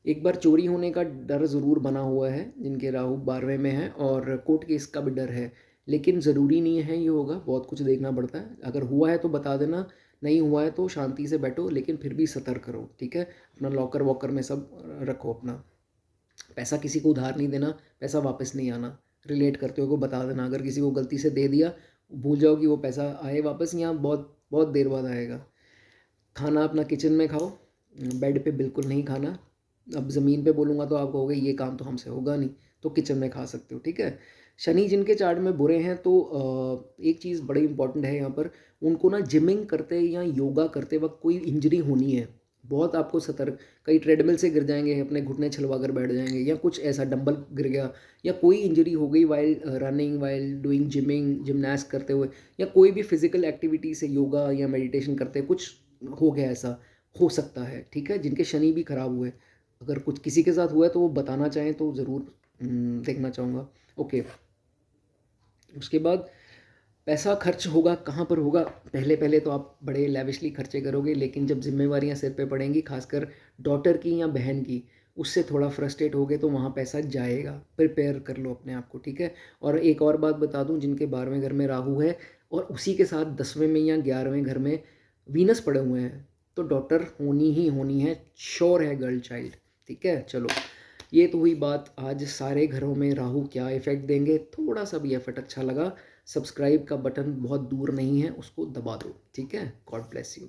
एक बार चोरी होने का डर ज़रूर बना हुआ है जिनके राहु 12वें में है, और कोर्ट केस का भी डर है। लेकिन ज़रूरी नहीं है ये होगा, बहुत कुछ देखना पड़ता है। अगर हुआ है तो बता देना, नहीं हुआ है तो शांति से बैठो, लेकिन फिर भी सतर्क रहो, ठीक है। अपना लॉकर वॉकर में सब रखो अपना। पैसा किसी को उधार नहीं देना, पैसा वापस नहीं आना। रिलेट करते हो को बता देना, अगर किसी को गलती से दे दिया, भूल जाओ कि वो पैसा आए वापस, यहाँ बहुत बहुत देर बाद आएगा। खाना अपना किचन में खाओ, बेड पे बिल्कुल नहीं खाना। अब ज़मीन पे बोलूँगा तो आप कहोगे ये काम तो हमसे होगा नहीं, तो किचन में खा सकते हो, ठीक है। शनि जिनके चार्ट में बुरे हैं तो एक चीज़ बड़ी इंपॉर्टेंट है यहाँ पर, उनको ना जिमिंग करते या योगा करते वक्त कोई इंजरी होनी है, बहुत आपको सतर्क। कहीं ट्रेडमिल से गिर जाएंगे, अपने घुटने छिलवा कर बैठ जाएंगे, या कुछ ऐसा डंबल गिर गया, या कोई इंजरी हो गई while running, while doing gymming, gymnast करते हुए, या कोई भी फिजिकल एक्टिविटी से योगा या मेडिटेशन करते कुछ हो गया, ऐसा हो सकता है, ठीक है। जिनके शनि भी खराब हुए, अगर कुछ किसी के साथ हुआ है तो वो बताना चाहें तो ज़रूर देखना चाहूँगा। ओके। उसके बाद पैसा खर्च होगा कहाँ पर होगा, पहले पहले तो आप बड़े लेविशली खर्चे करोगे, लेकिन जब जिम्मेवारियाँ सिर पे पड़ेंगी, खासकर डॉटर की या बहन की, उससे थोड़ा फ्रस्ट्रेट होगे तो वहाँ पैसा जाएगा। प्रिपेयर कर लो अपने आप को, ठीक है। और एक और बात बता दूँ, जिनके 12वें घर में राहु है और उसी के साथ 10वें में या 11वें घर में वीनस पड़े हुए हैं, तो डॉटर होनी ही होनी है, श्योर है, गर्ल चाइल्ड, ठीक है। चलो, ये तो हुई बात आज सारे घरों में राहु क्या इफेक्ट देंगे। थोड़ा सा भी एफर्ट अच्छा लगा, सब्सक्राइब का बटन बहुत दूर नहीं है, उसको दबा दो, ठीक है। God bless you.